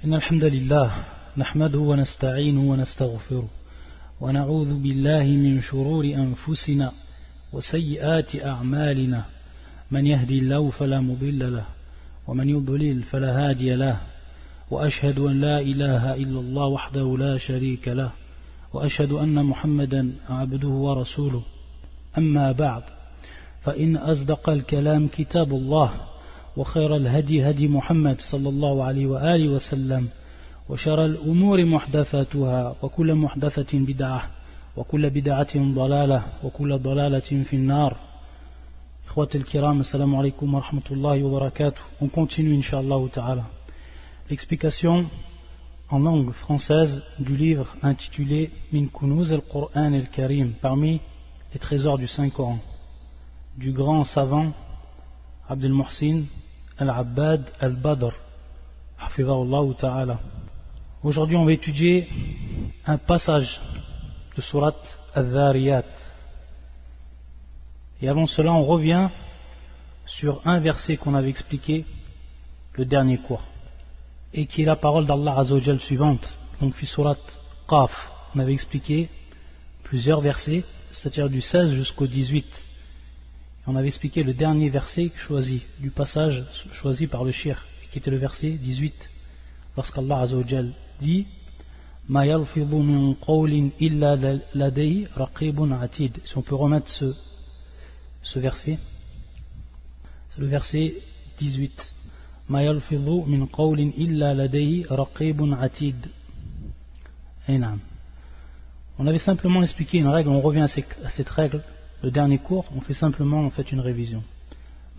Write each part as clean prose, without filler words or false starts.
إن الحمد لله نحمده ونستعينه ونستغفره ونعوذ بالله من شرور أنفسنا وسيئات أعمالنا من يهدي الله فلا مضل له ومن يضلل فلا هادي له وأشهد أن لا إله إلا الله وحده لا شريك له وأشهد أن محمدا عبده ورسوله أما بعد فإن أصدق الكلام كتاب الله وخير الهدي هدي محمد صلى الله عليه وآله وسلم وشر الأمور محدثاتها وكل محدثة بدعة وكل بدعة ضلالة وكل ضلالة في النار. إخوة الكرام, assalamu alaikum wa rahmatullahi wa barakatuh. On continue inshallah ta'ala l'explication en langue française du livre intitulé Min Kunuz al-Qur'an al-Karim, parmi les trésors du Saint-Coran, du grand savant Abdel Muhsin al-Abbad al-Badr, hafidhahullah ta'ala. Aujourd'hui, on va étudier un passage de Surat al-Dhariyat. Et avant cela, on revient sur un verset qu'on avait expliqué le dernier cours, et qui est la parole d'Allah Azza wa Jal suivante. Donc, fi Surat Qaf, on avait expliqué plusieurs versets, c'est-à-dire du 16 jusqu'au 18. On avait expliqué le dernier verset choisi, du passage choisi par le shir, qui était le verset 18, lorsqu'Allah Azza wa Jal dit Ma yalfidhu min qawlin illa ladayhi raqibun atid. Si on peut remettre ce verset, c'est le verset 18. Ma yalfidhu min qawlin illa ladayhi raqibun atid. On avait simplement expliqué une règle, on revient à cette règle. Le dernier cours, on fait simplement une révision.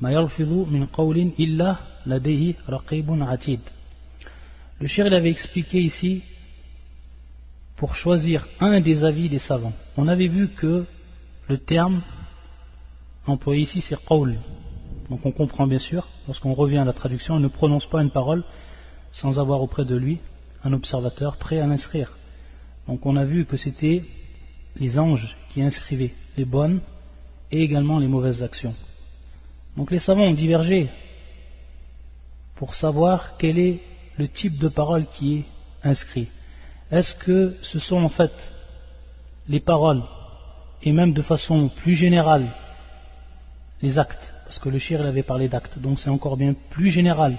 Ma yalfidhu min qawlin illa ladayhi raqibun atid. Le shir il avait expliqué ici pour choisir un des avis des savants. On avait vu que le terme employé ici c'est qawl. Donc on comprend bien sûr, lorsqu'on revient à la traduction, on ne prononce pas une parole sans avoir auprès de lui un observateur prêt à l'inscrire. Donc on a vu que c'était les anges qui inscrivaient les bonnes et également les mauvaises actions. Donc les savants ont divergé pour savoir quel est le type de parole qui est inscrit. Est-ce que ce sont en fait les paroles et même de façon plus générale les actes, parce que le shir il avait parlé d'actes, donc c'est encore bien plus général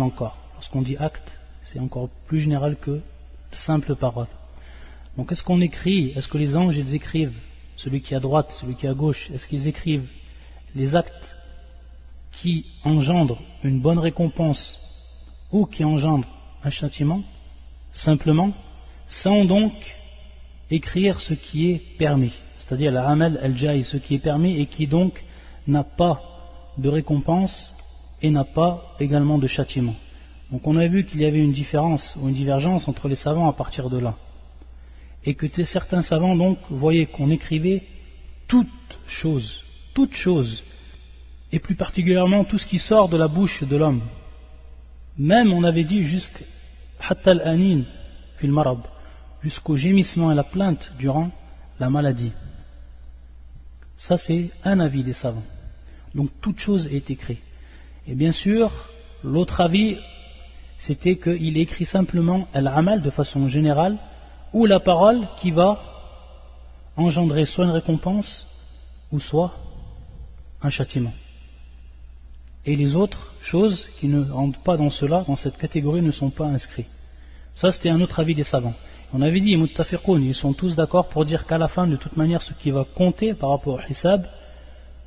encore. Lorsqu'on dit acte, c'est encore plus général que simple parole. Donc est-ce qu'on écrit, est-ce que les anges ils écrivent, celui qui est à droite, celui qui est à gauche, est-ce qu'ils écrivent les actes qui engendrent une bonne récompense ou qui engendrent un châtiment, simplement, sans donc écrire ce qui est permis, c'est-à-dire l'amal al-jaï, ce qui est permis et qui donc n'a pas de récompense et n'a pas également de châtiment. Donc on a vu qu'il y avait une différence ou une divergence entre les savants à partir de là, et que certains savants donc voyaient qu'on écrivait toute chose, et plus particulièrement tout ce qui sort de la bouche de l'homme. Même on avait dit jusqu'au gémissement et la plainte durant la maladie. Ça c'est un avis des savants. Donc toute chose est écrite. Et bien sûr, l'autre avis c'était qu'il écrit simplement al-amal de façon générale, ou la parole qui va engendrer soit une récompense ou soit un châtiment. Et les autres choses qui ne rentrent pas dans cela, dans cette catégorie, ne sont pas inscrites. Ça c'était un autre avis des savants. On avait dit, ils sont tous d'accord pour dire qu'à la fin, de toute manière, ce qui va compter par rapport au hisab,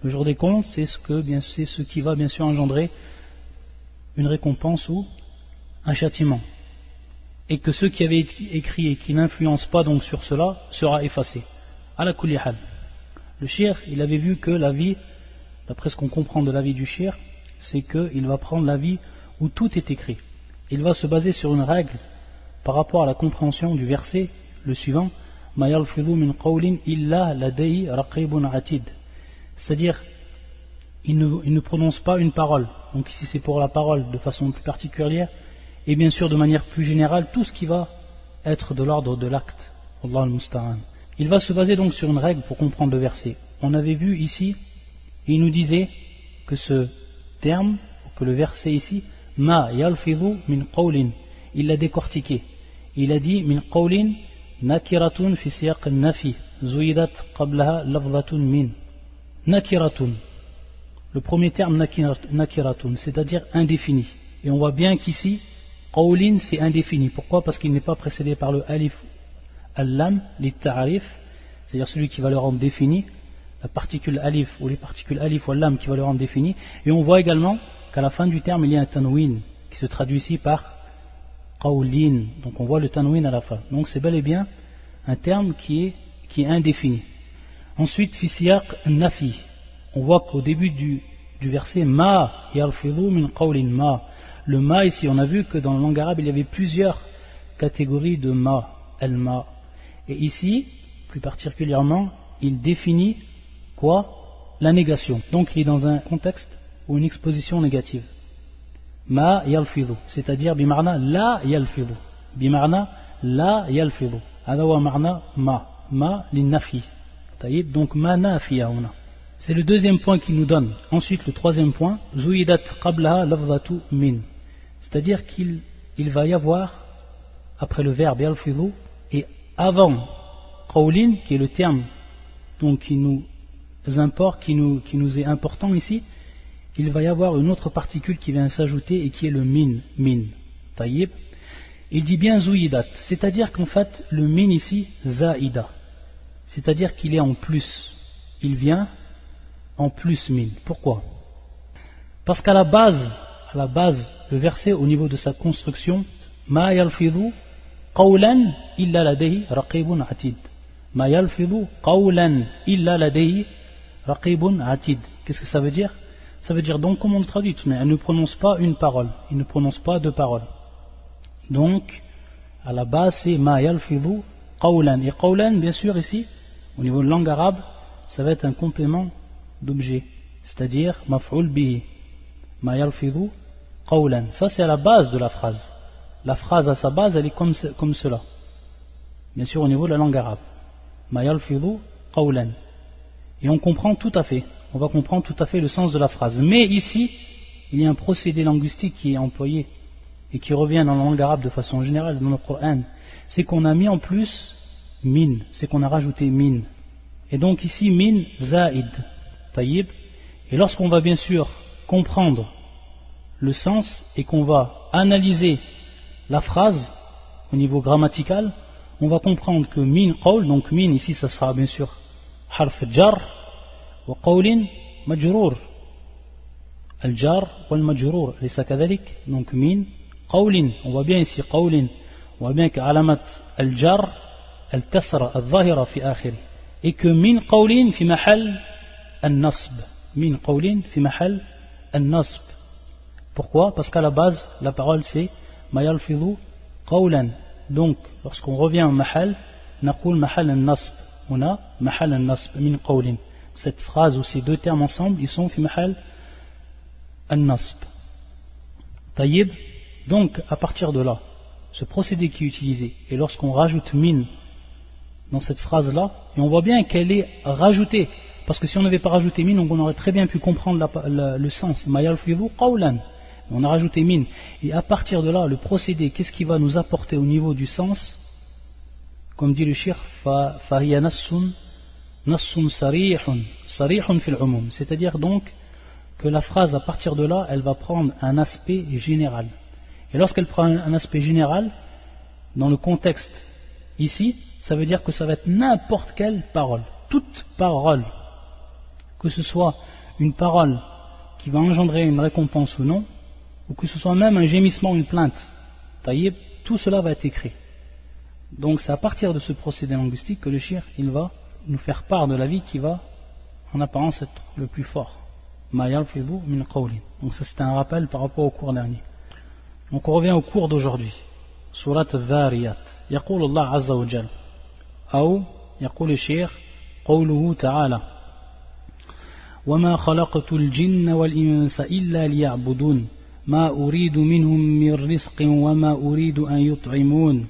le jour des comptes, c'est ce qui va bien sûr engendrer une récompense ou un châtiment. Et que ce qui avait été écrit et qui n'influence pas donc sur cela sera effacé. Ala kulli hal. Le shir, il avait vu que l'avis, d'après ce qu'on comprend de l'avis du shir, c'est qu'il va prendre l'avis où tout est écrit. Il va se baser sur une règle par rapport à la compréhension du verset, le suivant, Ma yalfidhu min qawlin illa ladayhi raqibun atid. C'est-à-dire, il ne prononce pas une parole. Donc ici c'est pour la parole de façon plus particulière, et bien sûr de manière plus générale, tout ce qui va être de l'ordre de l'acte. Allah al-Musta'an. Il va se baser donc sur une règle pour comprendre le verset. On avait vu ici, il nous disait que ce terme, que le verset ici, ma yalfidhu min qawlin. Il l'a décortiqué. Il a dit min qawlin nakiratun fi siyaq nafi zuidat qablaha lafdhatun min. Nakiratun. Le premier terme nakiratun, c'est-à-dire indéfini. Et on voit bien qu'ici, qawlin c'est indéfini. Pourquoi? Parce qu'il n'est pas précédé par le alif al-lam, lit-ta'arif, c'est-à-dire celui qui va le rendre défini, la particule alif ou les particules alif ou al-lam qui va le rendre défini. Et on voit également qu'à la fin du terme il y a un tanwin qui se traduit ici par qawlin. Donc on voit le tanwin à la fin. Donc c'est bel et bien un terme qui est indéfini. Ensuite, fi siyaq nafi. On voit qu'au début du verset ma yalfidhu min qawlin ma. Le ma ici, on a vu que dans la langue arabe il y avait plusieurs catégories de ma, al-ma. Et ici, plus particulièrement, il définit quoi? La négation. Donc il est dans un contexte ou une exposition négative. Ma yalfidhu, c'est-à-dire bimarna la yalfidhu. Bimarna la yalfidhu. Hada wa marna ma linnafi. Donc ma nafiya huna. C'est le deuxième point qu'il nous donne. Ensuite, le troisième point, zuidat qablaha lafdhatu min. C'est-à-dire qu'il va y avoir, après le verbe yalfidhu, et avant qawlin, qui est le terme donc, qui nous importe, qui nous est important ici, il va y avoir une autre particule qui vient s'ajouter et qui est le min. Taïb. Il dit bien zuidat, c'est-à-dire qu'en fait, le min ici, zaïda. C'est-à-dire qu'il est en plus. Il vient en plus min. Pourquoi? Parce qu'à la base, le verset au niveau de sa construction, ma yalfidhu qawlan illa ladayhi raqibun atid. Ma yalfidhu qawlan illa ladayhi raqibun atid. Qu'est-ce que ça veut dire? Ça veut dire donc, comme on le traduit, mais elle ne prononce pas une parole, il ne prononce pas deux paroles. Donc, à la base, c'est ma yalfidhu qawlan. Et qawlan, bien sûr, ici, au niveau de langue arabe, ça va être un complément d'objet, c'est-à-dire maf'ul bihi. Ma yalfidhu qawlan. Ça, c'est à la base de la phrase. La phrase à sa base, elle est comme cela. Bien sûr, au niveau de la langue arabe. Ma yalfidhu qawlan. Et on comprend tout à fait. On va comprendre tout à fait le sens de la phrase. Mais ici, il y a un procédé linguistique qui est employé et qui revient dans la langue arabe de façon générale dans le Coran. C'est qu'on a mis en plus min, c'est qu'on a rajouté min. Et donc ici, min zaïd, taïb. Et lorsqu'on va bien sûr comprendre le sens et qu'on va analyser la phrase au niveau grammatical, on va comprendre que min qawl, donc min ici ça sera bien sûr harf jar wa qawlin majrour. Al-jar wal majrour, laysa kadhalik. Donc min qawlin, on voit bien ici qawlin, on voit bien qu'alamat al-jar al-kasra al-zahira fi akhir. Et que min qawlin fi mahal al-nasb. Min qawlin fi mahal al-nasb. Pourquoi? Parce qu'à la base, la parole c'est ma yalfidhu qawlan. Donc, lorsqu'on revient au mahal, naqul mahal al-nasb. On a mahal al-nasb min qawlin. Cette phrase ou ces deux termes ensemble, ils sont fi mahal al-nasb. Taïb. Donc, à partir de là, ce procédé qui est utilisé, et lorsqu'on rajoute min dans cette phrase-là, et on voit bien qu'elle est rajoutée, parce que si on n'avait pas rajouté min, on aurait très bien pu comprendre le sens. Ma yalfidhu qawlan. On a rajouté min. Et à partir de là, le procédé, qu'est-ce qui va nous apporter au niveau du sens? Comme dit le shir, fahiya nassun sarihun fil umum. C'est-à-dire donc que la phrase, à partir de là, elle va prendre un aspect général. Et lorsqu'elle prend un aspect général, dans le contexte ici, ça veut dire que ça va être n'importe quelle parole. Toute parole. Que ce soit une parole qui va engendrer une récompense ou non, ou que ce soit même un gémissement ou une plainte, taïb, tout cela va être écrit. Donc c'est à partir de ce procédé linguistique que le shir, il va nous faire part de l'avis qui va en apparence être le plus fort. Ma yalfidhu min qawlin. Donc ça c'est un rappel par rapport au cours dernier. Donc on revient au cours d'aujourd'hui. Surat al-Dhariyat. Yaqul Allah Azza wa Jal. Ou yaqul le shir, qawluhu ta'ala. وما خلقت الجن والإنس إلا ليعبدون ما أريد منهم من رزق وما أريد أن يطعمون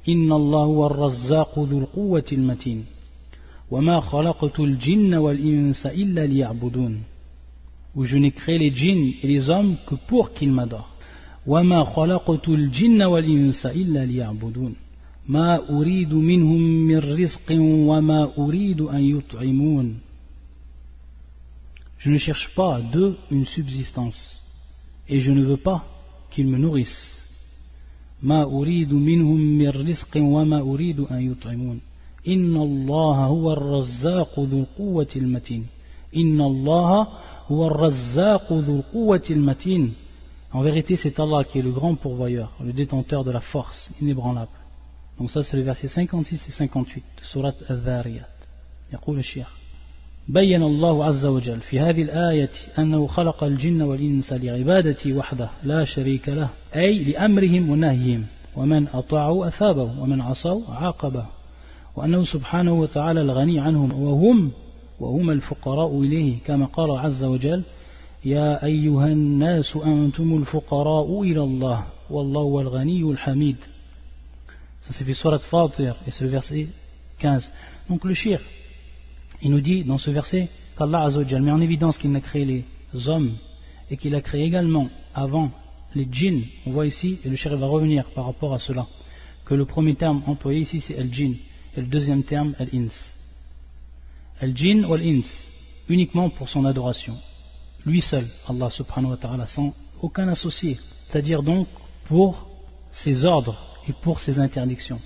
إن الله هو الرزاق ذو القوة المتين وما خلقت الجن والإنس إلا ليعبدون. Où je n'ai créé les djinns et les hommes que pour qu'ils m'adorent. وما خلقت الجن والإنس إلا ليعبدون ما أريد منهم من رزق وما أريد أن يطعمون. Je ne cherche pas d'eux une subsistance et je ne veux pas qu'ils me nourrissent. ما أريد منهم من رزق وما أريد أن يطعمون إن الله هو الرزاق ذو القوة المتين إن الله هو الرزاق ذو القوة المتين. En vérité, c'est Allah qui est le grand pourvoyeur, le détenteur de la force inébranlable. Donc ça, c'est le verset 56 et 58 de Surat Al-Dhariyat. يقول الشيخ بين الله عز وجل في هذه الآية أنه خلق الجن والإنس لعبادته وحده لا شريك له أي لأمرهم ونهيهم ومن أطاعوا أثابه ومن عصوا عاقبه وأنه سبحانه وتعالى الغني عنهم وهم الفقراء إليه كما قال عز وجل يا أيها الناس أنتم الفقراء إلى الله والله هو الغني الحميد. Ça c'est fait Surat Fatir et c'est le verset 15. Donc le shir, il nous dit dans ce verset qu'Allah Azzawajal met en évidence qu'il a créé les hommes et qu'il a créé également avant les djinns. On voit ici, et le shir va revenir par rapport à cela, que le premier terme employé ici c'est al-jinn et le deuxième terme al-ins. Al-jinn ou al-ins, uniquement pour son adoration. Lui seul, Allah subhanahu wa ta'ala, sans aucun associé. C'est-à-dire donc pour ses ordres et pour ses interdictions.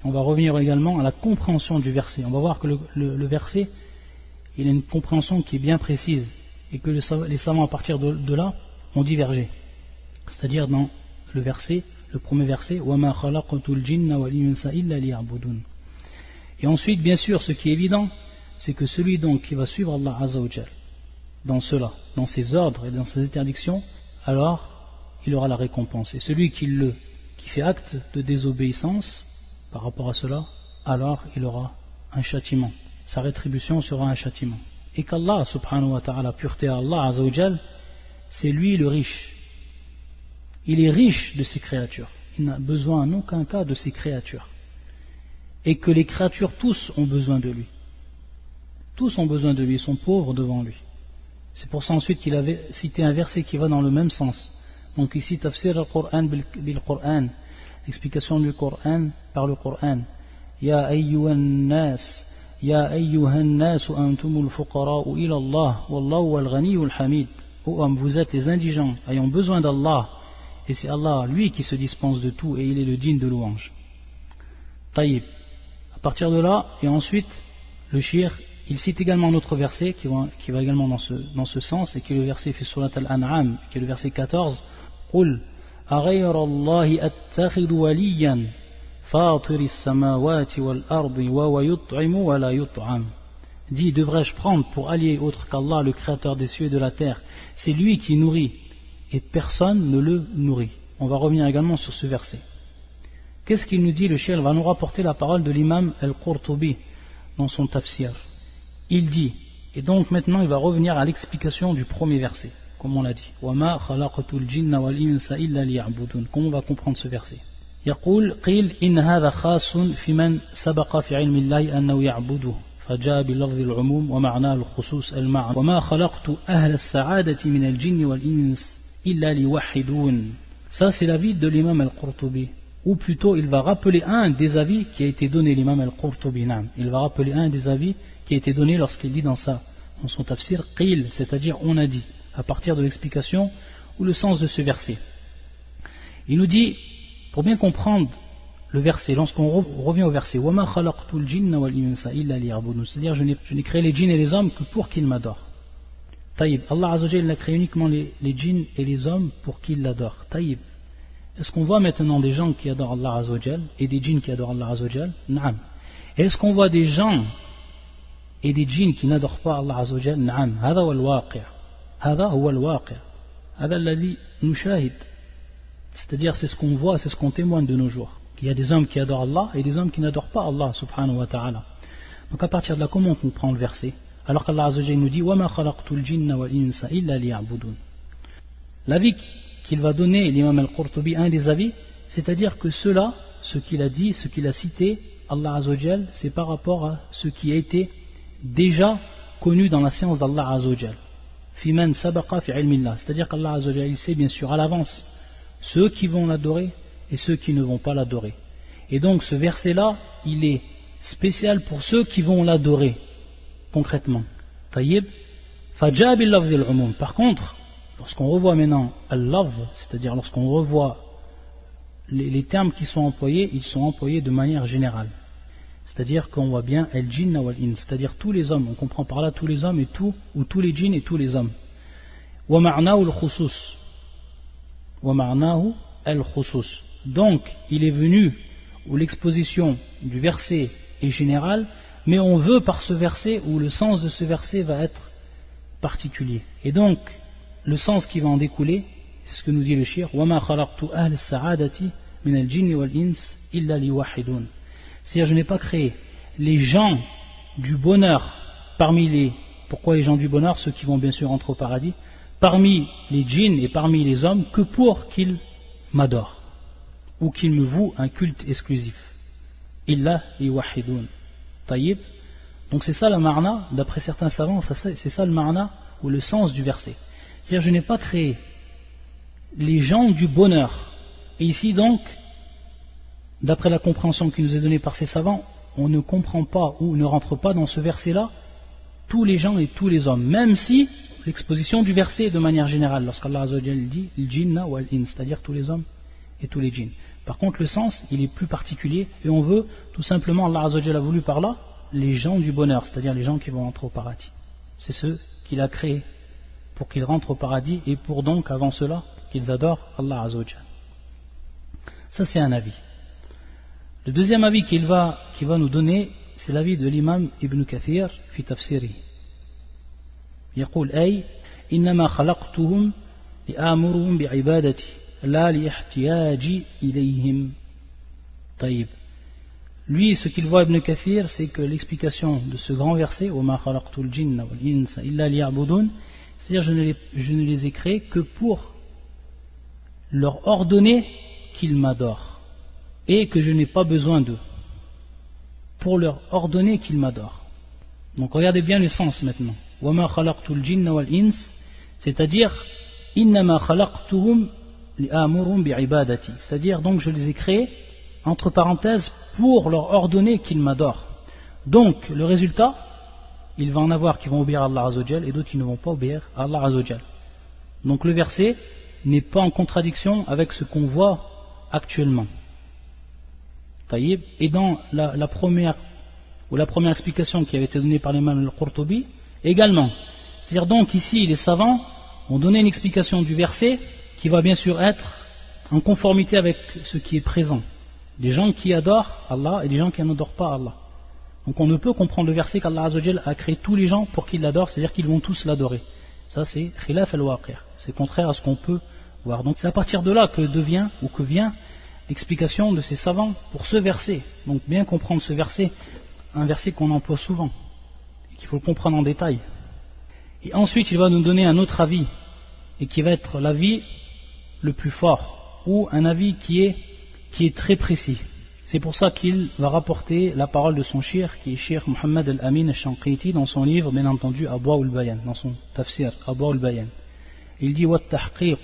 On va revenir également à la compréhension du verset. On va voir que le verset, il a une compréhension qui est bien précise et que les savants à partir de là ont divergé. C'est-à-dire dans le verset, le premier verset, وَمَا خَلَقْتُ الْجِنَّ وَالْإِنسَ إِلَّا لِيَعْبُدُونَ. Et ensuite, bien sûr, ce qui est évident, c'est que celui donc qui va suivre Allah Azza wa Jal dans cela, dans ses ordres et dans ses interdictions, alors il aura la récompense. Et celui qui fait acte de désobéissance par rapport à cela, alors il aura un châtiment. Sa rétribution sera un châtiment. Et qu'Allah subhanahu wa ta'ala, pureté à Allah Azza wa Jal, c'est lui le riche. Il est riche de ses créatures. Il n'a besoin en aucun cas de ses créatures. Et que les créatures tous ont besoin de lui. Tous ont besoin de lui, ils sont pauvres devant lui. C'est pour ça ensuite qu'il avait cité un verset qui va dans le même sens. Donc ici, tafsir al-Qur'an bil-Qur'an, l'explication du Qur'an par le Qur'an. Ya ayyuhan nas, ya ayyuhan nas antumul fuqara'u ila Allah, wallahu wal-ghaniyul hamid. Ô homme, vous êtes les indigents ayant besoin d'Allah, et c'est Allah, lui, qui se dispense de tout, et il est le digne de louange. Taïb. À partir de là, et ensuite, le shir, il cite également un autre verset qui va également dans ce sens, et qui est le verset fait Surat Al-An'am, qui est le verset 14. قُلْ أَغَيْرَ اللَّهِ أَتَّخِذُ وَلِيًّا فَاطِرِ السَّمَاوَاتِ وَالْأَرْضِ وَهُوَ يُطْعِمُ وَلَا يُطْعَمُ. Dis, devrais-je prendre pour allier autre qu'Allah, le créateur des cieux et de la terre? C'est lui qui nourrit, et personne ne le nourrit. On va revenir également sur ce verset. Qu'est-ce qu'il nous dit? Le cheikh va nous rapporter la parole de l'imam Al-Qurtubi dans son tafsir. Il dit, et donc maintenant il va revenir à l'explication du premier verset, comme on l'a dit. وَمَا خَلَقْتُ الْجِنَّ وَالْإِنسَ إِلَّا لِيَعْبُدُونَ. Comment on va comprendre ce verset? يقول قيل إن هذا خاص في من سبق في علم الله أنه يعبده فجاء بلفظ العموم ومعناه الخصوص المعنى وما خلقت أهل السعادة من الجن والإنس إلا ليوحدون. Ça c'est l'avis de l'imam Al-Qurtubi, ou plutôt il va rappeler un des avis qui a été donné l'imam Al-Qurtubi. Il va rappeler un des avis qui a été donné lorsqu'il dit dans son tafsir qil, c'est-à-dire on a dit, à partir de l'explication ou le sens de ce verset. Il nous dit, pour bien comprendre le verset, lorsqu'on revient au verset وَمَا خَلَقْتُ الْجِنَّ وَالْإِنسَ إِلَّا لِيَعْبُدُونَ, c'est-à-dire je n'ai créé les djinns et les hommes que pour qu'ils m'adorent. Taïb, Allah Azza wa Jalla a créé uniquement les djinns et les hommes pour qu'ils l'adorent. Taïb, est-ce qu'on voit maintenant des gens qui adorent Allah Azza wa Jalla et des djinns qui adorent Allah Azza wa Jalla? Naam. Est-ce qu'on voit des gens et des djinns qui n'adorent pas Allah Azza wa Jalla? Naam. هذا هو الواقع. هذا هو الواقع. هذا الذي نشاهد. C'est-à-dire c'est ce qu'on voit, c'est ce qu'on témoigne de nos jours. Qu'il y a des hommes qui adorent Allah et des hommes qui n'adorent pas Allah subhanahu wa ta'ala. Donc à partir de là, comment on comprend le verset? Alors qu'Allah Azza wa Jalla nous dit وَمَا خَلَقْتُ الْجِنَّ وَالْإِنسَ إِلَّا لِيَعْبُدُونَ. L'avis qu'il va donner, l'imam Al-Qurtubi, un des avis, c'est-à-dire que cela, ce qu'il a dit, ce qu'il a cité, Allah Azza wa Jalla, c'est par rapport à ce qui a été déjà connu dans la science d'Allah Azza wa Jalla. فِي مَنْ سَبَقَ فِي عِلْمِ اللَّهِ. C'est-à-dire qu'Allah Azza wa Jalla, il sait bien sûr à l'avance ceux qui vont l'adorer et ceux qui ne vont pas l'adorer. Et donc ce verset-là, il est spécial pour ceux qui vont l'adorer, concrètement. Tayyib. Fajaa bil lafz al-umum. Par contre, lorsqu'on revoit maintenant al-lafz, c'est-à-dire lorsqu'on revoit les termes qui sont employés, ils sont employés de manière générale. C'est-à-dire qu'on voit bien al-jinna wal-ins, c'est-à-dire tous les hommes. On comprend par là tous les hommes et tout, ou tous les djinns et tous les hommes. Wa ma'nahu al-khusus. Wa ma'nahu al-khusus. Donc, il est venu où l'exposition du verset est générale, mais on veut par ce verset, où le sens de ce verset va être particulier. Et donc, le sens qui va en découler, c'est ce que nous dit le shir, وَمَا خَلَقْتُ أَهْلَ السَّعَادَةِ مِنَ الْجِنِّ وَالْإِنسِ إِلَّا لِوَحِدُونَ. C'est-à-dire, je n'ai pas créé les gens du bonheur parmi les... Pourquoi les gens du bonheur? Ceux qui vont bien sûr entrer au paradis, parmi les djinns et parmi les hommes, que pour qu'ils m'adorent, ou qu'ils me vouent un culte exclusif. Illa liwahidun. Tayyib. Donc c'est ça la ma'na, d'après certains savants, c'est ça le ma'na, ou le sens du verset. C'est-à-dire, je n'ai pas créé les gens du bonheur. Et ici donc, d'après la compréhension qui nous est donnée par ces savants, on ne comprend pas ou ne rentre pas dans ce verset-là tous les gens et tous les hommes, même si l'exposition du verset est de manière générale, lorsqu'Allah Azza wa Jalla dit il jinna wal ins, c'est-à-dire tous les hommes et tous les djinns. Par contre, le sens, il est plus particulier, et on veut tout simplement, Allah Azza wa Jalla a voulu par là, les gens du bonheur, c'est-à-dire les gens qui vont entrer au paradis. C'est ceux qu'il a créés pour qu'ils rentrent au paradis, et pour donc, avant cela, qu'ils adorent Allah Azza wa Jalla. Ça, c'est un avis. Le deuxième avis qu'il va nous donner, c'est l'avis de l'imam Ibn Kathir fi tafsiri. يقول أي إنما خلقتهم لآمرهم بعبادتي لا لاحتياجي إليهم. طيب. Lui, ce qu'il voit Ibn Kathir, c'est que l'explication de ce grand verset, وَمَا خَلَقْتُ الْجِنَّ وَالْإِنسَ إِلَّا لِيَعْبُدُونَ, c'est-à-dire je ne les ai créés que pour leur ordonner qu'ils m'adorent et que je n'ai pas besoin d'eux, pour leur ordonner qu'ils m'adorent. Donc regardez bien le sens maintenant. وَمَا خَلَقْتُ الْجِنَّ وَالْإِنسَ, c'est-à-dire إِنَّمَا خَلَقْتُهُمْ لِآمُرُهُمْ بِعِبَادَتِي, c'est-à-dire donc je les ai créés entre parenthèses pour leur ordonner qu'ils m'adorent. Donc le résultat, il va en avoir qui vont obéir à Allah Azza wa Jal et d'autres qui ne vont pas obéir à Allah Azza wa Jal. Donc le verset n'est pas en contradiction avec ce qu'on voit actuellement. Et dans la première explication qui avait été donnée par l'imam al-Qurtubi également. C'est-à-dire donc ici les savants ont donné une explication du verset qui va bien sûr être en conformité avec ce qui est présent. Des gens qui adorent Allah et des gens qui n'adorent pas Allah. Donc on ne peut comprendre le verset qu'Allah Azza wa Jal a créé tous les gens pour qu'ils l'adorent, c'est-à-dire qu'ils vont tous l'adorer. Ça c'est khilaf al-waqi', c'est contraire à ce qu'on peut voir. Donc c'est à partir de là que vient l'explication de ces savants pour ce verset. Donc bien comprendre ce verset, un verset qu'on emploie souvent, et qu'il faut le comprendre en détail. Et ensuite il va nous donner un autre avis, et qui va être l'avis le plus fort, ou un avis qui est très précis. C'est pour ça qu'il va rapporter la parole de son shir, qui est Shir Muhammad al-Amin al-Shanqiti, dans son livre, bien entendu, Abwa al-Bayan, dans son tafsir, Abwa al-Bayan. Il dit وَالتَّحْقِيقُ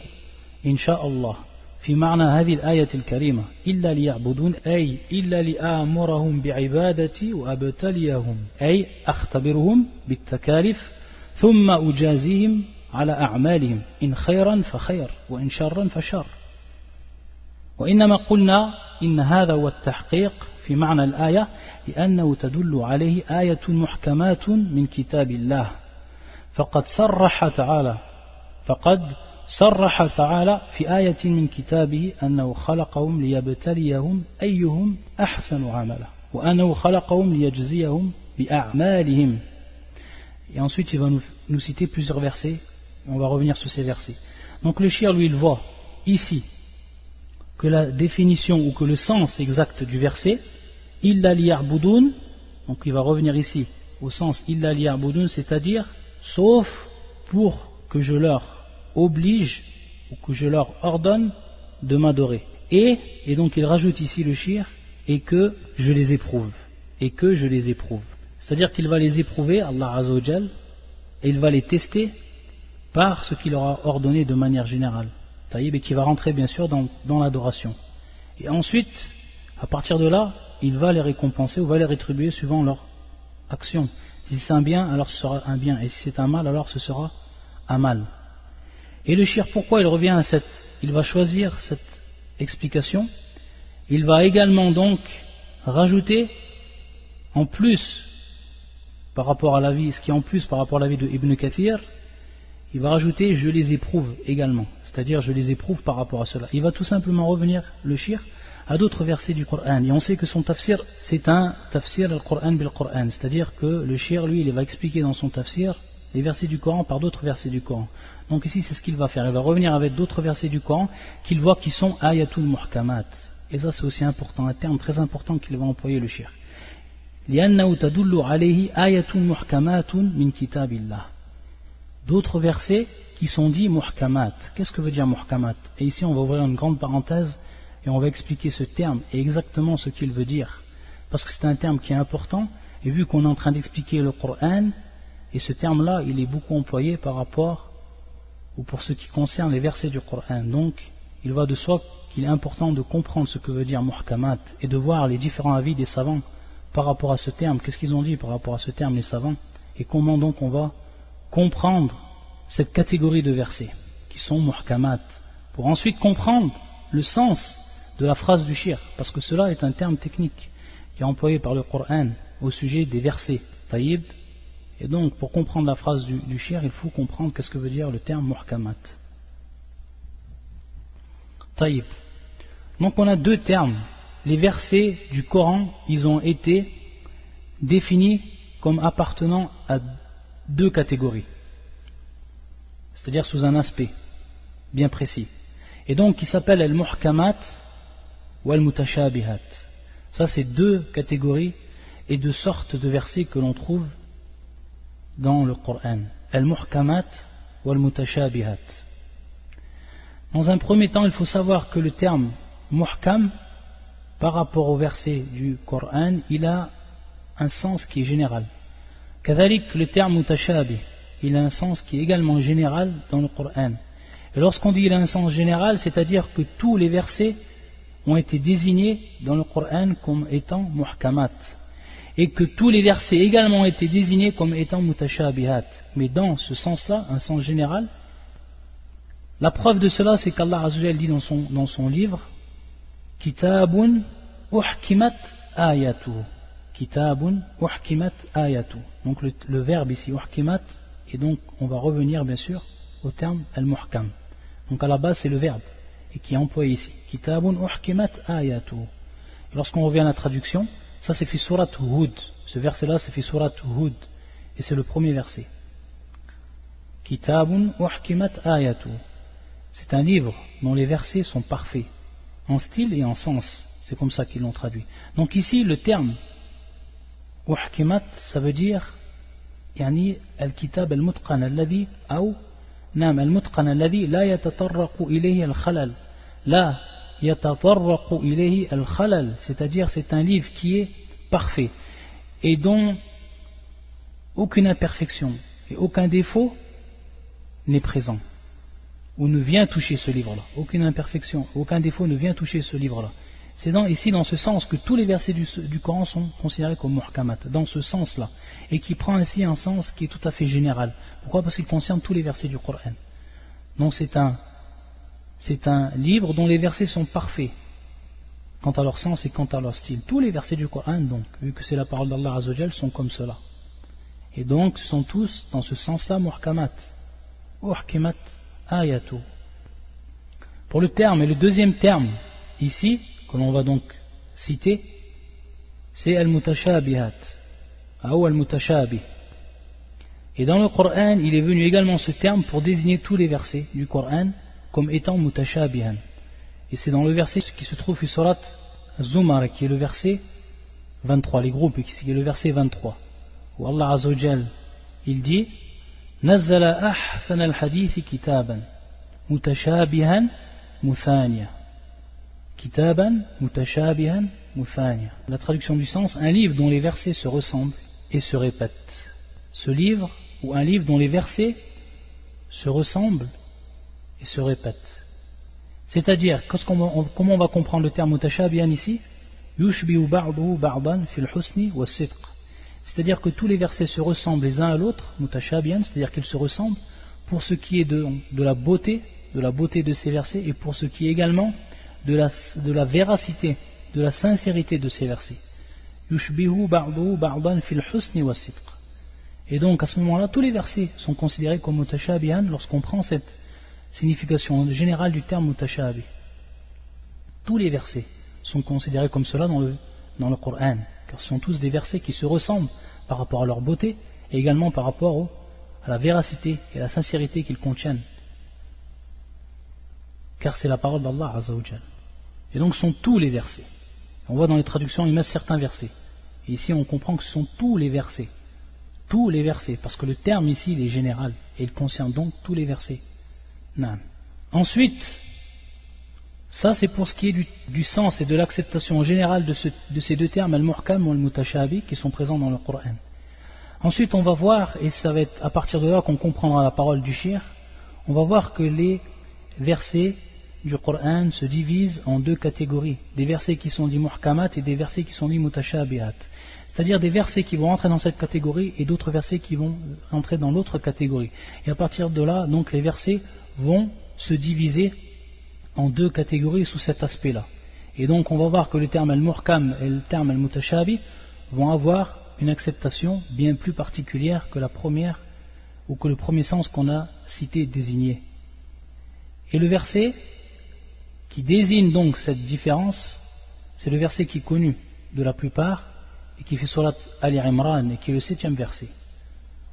إِنْ شَاءَ اللَّهِ في معنى هذه الآية الكريمة إلا ليعبدون أي إلا لآمرهم بعبادتي وأبتليهم أي أختبرهم بالتكاليف ثم أجازيهم على أعمالهم إن خيرا فخير وإن شرا فشر. وإنما قلنا إن هذا هو التحقيق في معنى الآية لأنه تدل عليه آية محكمات من كتاب الله فقد صرح تعالى في آية من كتابه أنه خلقهم ليبتليهم أيهم أحسن عملا وأنه خلقهم ليجزيهم بأعمالهم. Et ensuite il va nous citer plusieurs versets, on va revenir sur ces versets. Donc le shir lui il voit ici que la définition ou que le sens exact du verset illa liya'budun, donc il va revenir ici au sens illa liya'budun, c'est-à-dire sauf pour que je leur oblige ou que je leur ordonne de m'adorer, et donc il rajoute ici le shir, et que je les éprouve, c'est-à-dire qu'il va les éprouver, Allah Azza wa Jal, et il va les tester par ce qu'il leur a ordonné de manière générale. et qui va rentrer bien sûr dans l'adoration. Et ensuite, à partir de là, il va les récompenser ou va les rétribuer suivant leur action. Si c'est un bien, alors ce sera un bien, et si c'est un mal, alors ce sera un mal. Et le shirk, pourquoi il revient à il va choisir cette explication. Il va également donc rajouter en plus par rapport à l'avis, ce qui est en plus par rapport à l'avis de Ibn Kathir, il va rajouter je les éprouve également, c'est-à-dire je les éprouve par rapport à cela. Il va tout simplement revenir, le shirk, à d'autres versets du Coran. Et on sait que son tafsir, c'est un tafsir al-Qur'an bil-Qur'an, c'est-à-dire que le shirk, lui, il va expliquer dans son tafsir les versets du Coran par d'autres versets du Coran. Donc ici, c'est ce qu'il va faire. Il va revenir avec d'autres versets du Coran qu'il voit qui sont ayatul muhkamat. Et ça, c'est aussi important, un terme très important qu'il va employer le shirk. لأنه تدل عليه آية محكمات من كتاب الله. D'autres versets qui sont dits muhkamat. Qu'est-ce que veut dire muhkamat? Et ici on va ouvrir une grande parenthèse et on va expliquer ce terme et exactement ce qu'il veut dire. Parce que c'est un terme qui est important, et vu qu'on est en train d'expliquer le Coran, et ce terme-là il est beaucoup employé par rapport, ou pour ce qui concerne les versets du Coran. Donc il va de soi qu'il est important de comprendre ce que veut dire muhkamat et de voir les différents avis des savants par rapport à ce terme. Qu'est-ce qu'ils ont dit par rapport à ce terme les savants, et comment donc on va comprendre cette catégorie de versets qui sont muhkamat, pour ensuite comprendre le sens de la phrase du shirk, parce que cela est un terme technique qui est employé par le Coran au sujet des versets taïb. Et donc pour comprendre la phrase du shirk, il faut comprendre qu'est-ce que veut dire le terme muhkamat. Taïb. Donc on a deux termes. Les versets du Coran, ils ont été définis comme appartenant à deux catégories, c'est-à-dire sous un aspect bien précis, et donc qui s'appelle al-muhkamat ou al-mutashabihat. Ça, c'est deux catégories et deux sortes de versets que l'on trouve dans le Coran, al-muhkamat ou al-mutashabihat. Dans un premier temps, il faut savoir que le terme muhkam, par rapport au verset du Coran, il a un sens qui est général. Kadhalik, le terme mutashabih, il a un sens qui est également général dans le Coran. Et lorsqu'on dit qu'il a un sens général, c'est-à-dire que tous les versets ont été désignés dans le Coran comme étant muhkamat, et que tous les versets également ont été désignés comme étant mutashabihat. Mais dans ce sens-là, un sens général, la preuve de cela, c'est qu'Allah Azza wa Jalla dit dans son livre Kitabun uhkimat ayatuhu. Kitabun uhkimat ayatuhu. Donc le verbe ici, uhkimat, et donc on va revenir bien sûr au terme al-muhkam. Donc à la base c'est le verbe, et qui est employé ici. Kitabun uhkimat ayatuhu. Et lorsqu'on revient à la traduction, ça c'est fi surat Hud. Ce verset-là c'est fi surat Hud, et c'est le premier verset. Kitabun uhkimat ayatuhu. C'est un livre dont les versets sont parfaits, en style et en sens. C'est comme ça qu'ils l'ont traduit. Donc ici, le terme uhkimat, ça veut dire يعني الكتاب المتقن الذي أو نعم المتقن الذي لا يتطرق إليه الخلل لا يتطرق إليه الخلل, c'est-à-dire c'est un livre qui est parfait et dont aucune imperfection et aucun défaut n'est présent ou ne vient toucher ce livre-là. Aucune imperfection, aucun défaut ne vient toucher ce livre-là. C'est ici dans ce sens que tous les versets du Coran sont considérés comme muhkamat, dans ce sens-là, et qui prend ainsi un sens qui est tout à fait général. Pourquoi? Parce qu'il concerne tous les versets du Coran. Donc c'est un livre dont les versets sont parfaits, quant à leur sens et quant à leur style. Tous les versets du Coran, donc, vu que c'est la parole d'Allah Azza wa Jalla, sont comme cela. Et donc, ce sont tous, dans ce sens-là, muhkamat. Uhkimat ayatu. Pour le terme, et le deuxième terme, ici, que l'on va donc citer, c'est al-mutashabihat, ou al-mutashabih. Et dans le Coran, il est venu également ce terme pour désigner tous les versets du Coran comme étant mutashabihan. Et c'est dans le verset qui se trouve sur surat Az-Zumar, qui est le verset 23, les groupes, qui est le verset 23, où Allah Azza wa Jal, il dit Nazzala ahsan al-hadith kitaban mutashabihan muthaniya. Kitaban mutashabihan muthaniya. La traduction du sens, un livre dont les versets se ressemblent et se répètent. Ce livre, ou un livre dont les versets se ressemblent et se répètent. C'est-à-dire, comment on va comprendre le terme mutashabihan ici? Yushbihu ba'duhu ba'dan fil husni wa sidq. C'est-à-dire que tous les versets se ressemblent les uns à l'autre, mutashabihan, c'est-à-dire qu'ils se ressemblent pour ce qui est de la beauté de ces versets, et pour ce qui est également de la véracité, de la sincérité de ces versets. Yushbihu ba'duhu ba'dan fil husni wa sidq. Et donc à ce moment-là, tous les versets sont considérés comme mutashabihan lorsqu'on prend cette signification générale du terme mutashabih. Tous les versets sont considérés comme cela dans le Coran, car ce sont tous des versets qui se ressemblent par rapport à leur beauté et également par rapport à la véracité et à la sincérité qu'ils contiennent, car c'est la parole d'Allah Azza wa Jal. Et donc ce sont tous les versets. On voit dans les traductions, ils mettent certains versets, et ici on comprend que ce sont tous les versets, parce que le terme ici il est général et il concerne donc tous les versets. Non. Ensuite, ça c'est pour ce qui est du sens et de l'acceptation générale de ces deux termes, al-muhkam ou al-mutashabih, qui sont présents dans le Coran. Ensuite on va voir, et ça va être à partir de là qu'on comprendra la parole du shir, on va voir que les versets du Coran se divisent en deux catégories, des versets qui sont dits muhkamat et des versets qui sont dits mutashabihat, c'est-à-dire des versets qui vont entrer dans cette catégorie et d'autres versets qui vont entrer dans l'autre catégorie. Et à partir de là, donc les versets vont se diviser en deux catégories sous cet aspect-là. Et donc on va voir que le terme al-muhkam et le terme al-mutashabih vont avoir une acceptation bien plus particulière que la première, ou que le premier sens qu'on a cité désigné. Et le verset qui désigne donc cette différence, c'est le verset qui est connu de la plupart et qui fait surat Ali Imran et qui est le 7e verset.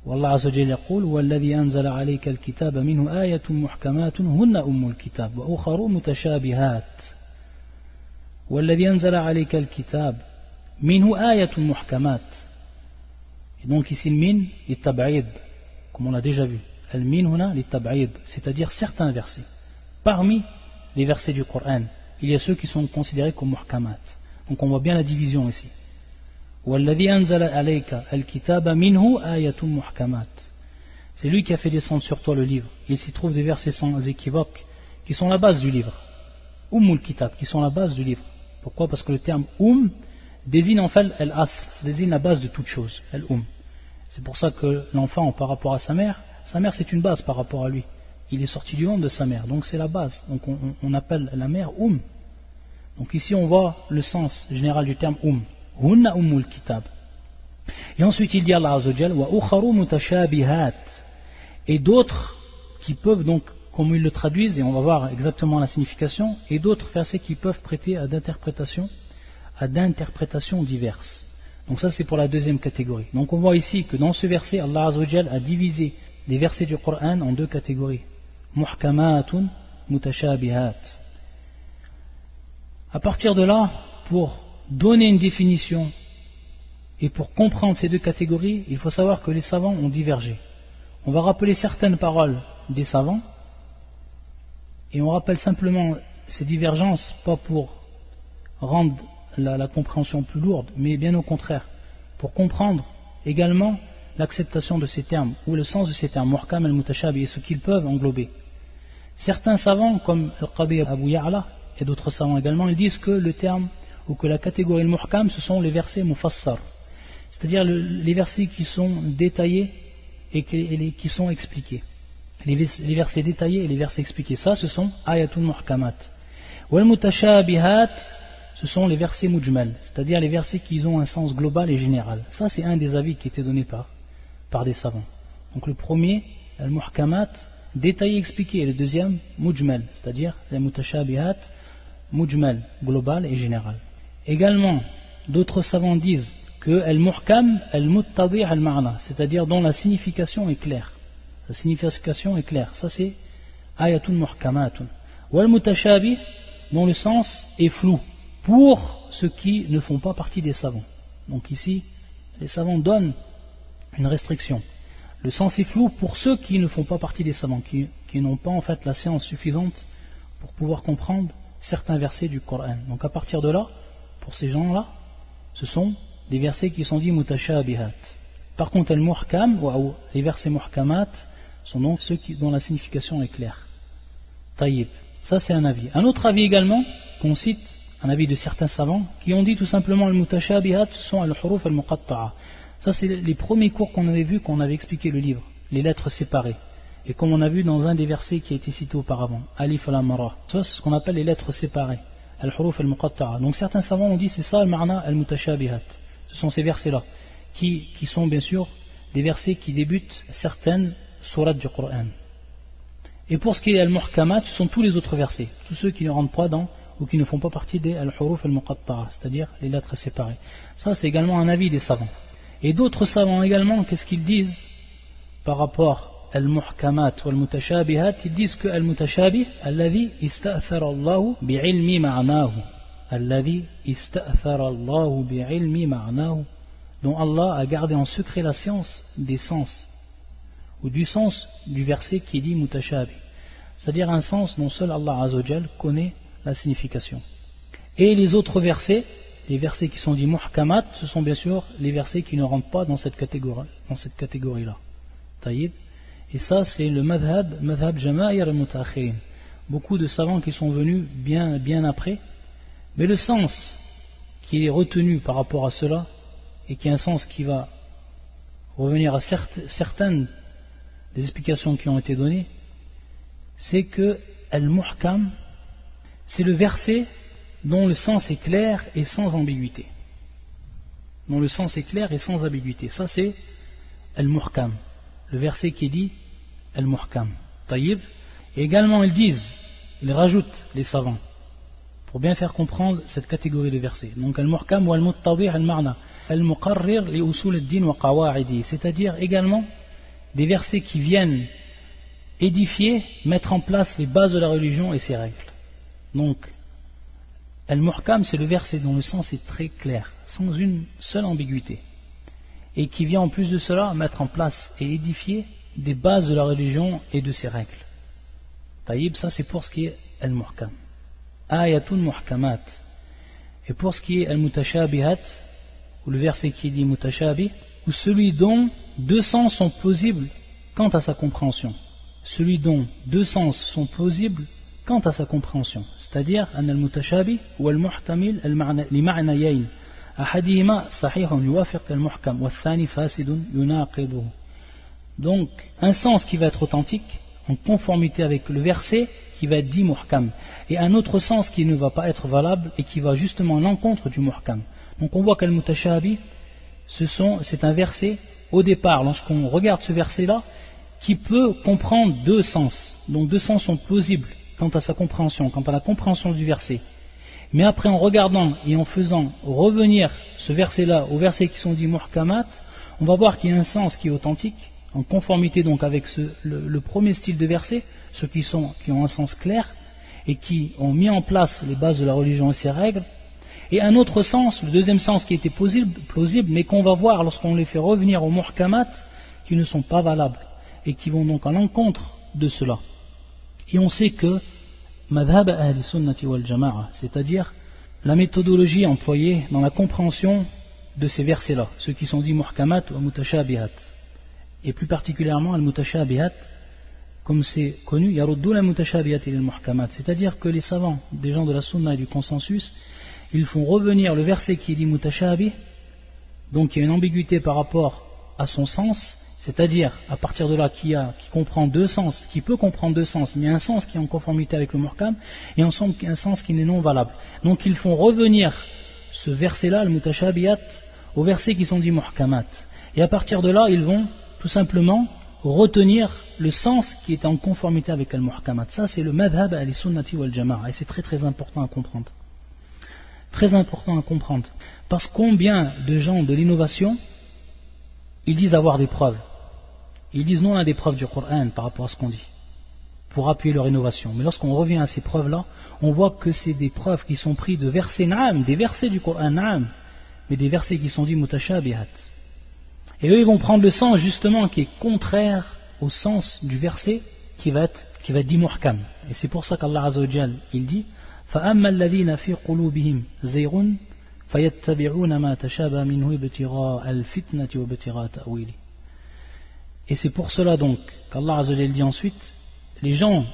والله عز وجل يقول والذي أنزل عليك الكتاب منه آية محكمات هن أم الكتاب وأخر متشابهات والذي أنزل عليك الكتاب منه آية محكمات. Et donc ici le min للتبعيد, comme on l'a déjà vu, al min huna للتبعيد, c'est-à-dire certains versets. Parmi les versets du Coran, il y a ceux qui sont considérés comme muhkamat. Donc on voit bien la division ici. وَالَّذِي أَنزَلَ عَلَيْكَ الْكِتَابَ مِنْهُ آيَةٌ مُحْكَمَاتٌ. C'est lui qui a fait descendre sur toi le livre. Il s'y trouve des versets sans équivoque qui sont la base du livre. Ummul Kitab, qui sont la base du livre. Pourquoi? Parce que le terme désigne en fait al-asl, ça désigne la base de toute chose, al-um. C'est pour ça que l'enfant par rapport à sa mère c'est une base par rapport à lui. Il est sorti du ventre de sa mère, donc c'est la base. Donc on appelle la mère Donc ici on voit le sens général du terme Hunna ummul kitab. Et ensuite il dit Allah Azza wa Jal wa ukharu mutashabihat, et d'autres qui peuvent donc, comme ils le traduisent, et on va voir exactement la signification, et d'autres versets qui peuvent prêter à d'interprétations diverses. Donc ça c'est pour la deuxième catégorie. Donc on voit ici que dans ce verset Allah Azza wa Jal a divisé les versets du Coran en deux catégories, muhkamatun mutashabihat. À partir de là, pour donner une définition et pour comprendre ces deux catégories, il faut savoir que les savants ont divergé. On va rappeler certaines paroles des savants, et on rappelle simplement ces divergences, pas pour rendre la compréhension plus lourde, mais bien au contraire, pour comprendre également l'acceptation de ces termes, ou le sens de ces termes, muhkam al-mutashabih, et ce qu'ils peuvent englober. Certains savants, comme Al-Qadi Abu Ya'la, et d'autres savants également, ils disent que le terme, ou que la catégorie al-muhkam, ce sont les versets mufassar, c'est-à-dire les versets qui sont détaillés et qui sont expliqués. Les versets détaillés et les versets expliqués, ça ce sont ayatul muhkamat. Wal mutashabihat, ce sont les versets mujmal, c'est-à-dire les versets qui ont un sens global et général. Ça c'est un des avis qui était donné par des savants. Donc le premier, al-muhkamat, détaillé, expliqué, et le deuxième, mujmal, c'est-à-dire les mutashabihat, mujmal, global et général. Également, d'autres savants disent que al-muhkam, al-muttabi' al-ma'na, c'est-à-dire dont la signification est claire. Sa signification est claire. Ça c'est ayatul muhkamatun. Wal mutashabih, dont le sens est flou pour ceux qui ne font pas partie des savants. Donc ici, les savants donnent une restriction. Le sens est flou pour ceux qui ne font pas partie des savants, qui n'ont pas en fait la science suffisante pour pouvoir comprendre certains versets du Coran. Donc à partir de là, pour ces gens-là, ce sont des versets qui sont dits mutashabihat. Par contre, al-muhkam, ou les versets muhkamat, sont donc ceux dont la signification est claire. Taïb. Ça c'est un avis. Un autre avis également, qu'on cite, un avis de certains savants, qui ont dit tout simplement al-mutashabihat, ce sont al-huruf al-muqatta'a. Ça c'est les premiers cours qu'on avait vus, qu'on avait expliqué le livre, les lettres séparées. Et comme on a vu dans un des versets qui a été cité auparavant, alif al-amara, ça c'est ce qu'on appelle les lettres séparées, al-huruf al-muqatta'a. Donc certains savants ont dit c'est ça al-ma'na al-mutashabihat. Ce sont ces versets-là, qui sont bien sûr des versets qui débutent certaines sourates du Coran. Et pour ce qui est al-muhkamat, ce sont tous les autres versets, tous ceux qui ne rentrent pas dans ou qui ne font pas partie des al-huruf al-muqatta'a, c'est-à-dire les lettres séparées. Ça c'est également un avis des savants. Et d'autres savants également, qu'est-ce qu'ils disent par rapport al-muhkamat ou al-mutashabihat? Ils disent que al-mutashabih, alladhi ista'thara Allahu bi'ilmi ma'nahu, alladhi ista'thara Allahu bi'ilmi ma'nahu, dont Allah a gardé en secret la science des sens, ou du sens du verset qui dit mutashabih, c'est-à-dire un sens dont seul Allah Azzawajal connaît la signification. Et les autres versets, les versets qui sont dits muhkamat, ce sont bien sûr les versets qui ne rentrent pas dans cette catégorie-là. Taïb. Et ça c'est le madhab jama'ir al-mutaakhirin. Beaucoup de savants qui sont venus bien après, mais le sens qui est retenu par rapport à cela, et qui est un sens qui va revenir à certaines des explications qui ont été données, c'est que al-muhkam, c'est le verset dont le sens est clair et sans ambiguïté. Dont le sens est clair et sans ambiguïté. Ça c'est al-muhkam, le verset qui dit al-muhkam. Taïb. Et également ils rajoutent les savants, pour bien faire comprendre cette catégorie de versets. Donc al-muhkam ou al-muttadih al-ma'na, al-muqarrir li usul ad-din wa qawa'idi, c'est-à-dire également des versets qui viennent édifier, mettre en place les bases de la religion et ses règles. Donc al-muhkam, c'est le verset dont le sens est très clair, sans une seule ambiguïté, et qui vient en plus de cela mettre en place et édifier des bases de la religion et de ses règles. Taïb, ça c'est pour ce qui est al-muhkam. Ayatun muhkamat. Et pour ce qui est al-mutashabihat, ou le verset qui dit mutashabih, ou celui dont deux sens sont plausibles quant à sa compréhension. Celui dont deux sens sont plausibles quant à sa compréhension. C'est-à-dire, an al-mutashabih ou al-muhtamil li ma'nayayn. Ahadihima sahihun yuwafiq al-muhkam wa thani fasidun yunaqiduhu. Donc, un sens qui va être authentique, en conformité avec le verset qui va être dit muhkam, et un autre sens qui ne va pas être valable et qui va justement à l'encontre du muhkam. Donc on voit qu'al-mutashabih, c'est un verset, au départ, lorsqu'on regarde ce verset-là, qui peut comprendre deux sens. Donc deux sens sont plausibles quant à sa compréhension, quant à la compréhension du verset. Mais après, en regardant et en faisant revenir ce verset-là aux versets qui sont dits muhkamat, on va voir qu'il y a un sens qui est authentique, en conformité donc avec le premier style de verset, ceux qui ont un sens clair et qui ont mis en place les bases de la religion et ses règles, et un autre sens, le deuxième sens qui était plausible, mais qu'on va voir lorsqu'on les fait revenir aux muhkamat, qui ne sont pas valables et qui vont donc à l'encontre de cela. Et on sait que madhab ahli sunnati wal jama'a, c'est-à-dire la méthodologie employée dans la compréhension de ces versets-là, ceux qui sont dits muhkamat ou mutashabihat, et plus particulièrement al-mutashabihat, comme c'est connu, yaruddu la mutashabihat il al-muhkamat, c'est-à-dire que les savants, des gens de la sunna et du consensus, ils font revenir le verset qui est dit mutashabih, donc il y a une ambiguïté par rapport à son sens, c'est-à-dire à partir de là qui comprend deux sens, qui peut comprendre deux sens, mais un sens qui est en conformité avec le muhkam, et ensemble un sens qui n'est non valable. Donc ils font revenir ce verset-là, le mutashabihat, aux versets qui sont dits muhkamat. Et à partir de là, ils vont tout simplement retenir le sens qui est en conformité avec al-muhkamat. Ça c'est le madhab al-sunnati wal jama'a, et c'est très très important à comprendre. Très important à comprendre. Parce que combien de gens de l'innovation, ils disent avoir des preuves. Ils disent non, on a des preuves du Coran par rapport à ce qu'on dit, pour appuyer leur innovation. Mais lorsqu'on revient à ces preuves-là, on voit que c'est des preuves qui sont prises de versets na'am, des versets du Coran na'am, mais des versets qui sont dits mutashabihat. Et eux, ils vont prendre le sens justement qui est contraire au sens du verset qui va être dit muhkam. Et c'est pour ça qu'Allah Azza wa Jal, il dit فَأَمَّا الَّذِينَ فِي قُلُوبِهِمْ زَيْغٌ فَيَتَّبِعُونَ مَا تَشَابَهَ مِنْهُ ابْتِغَاءَ الْفِتْنَةِ وَابْتِغَاءَ تَأْوِيلِهِ. Et c'est pour cela donc qu'Allah Azza wa Jal dit ensuite, les gens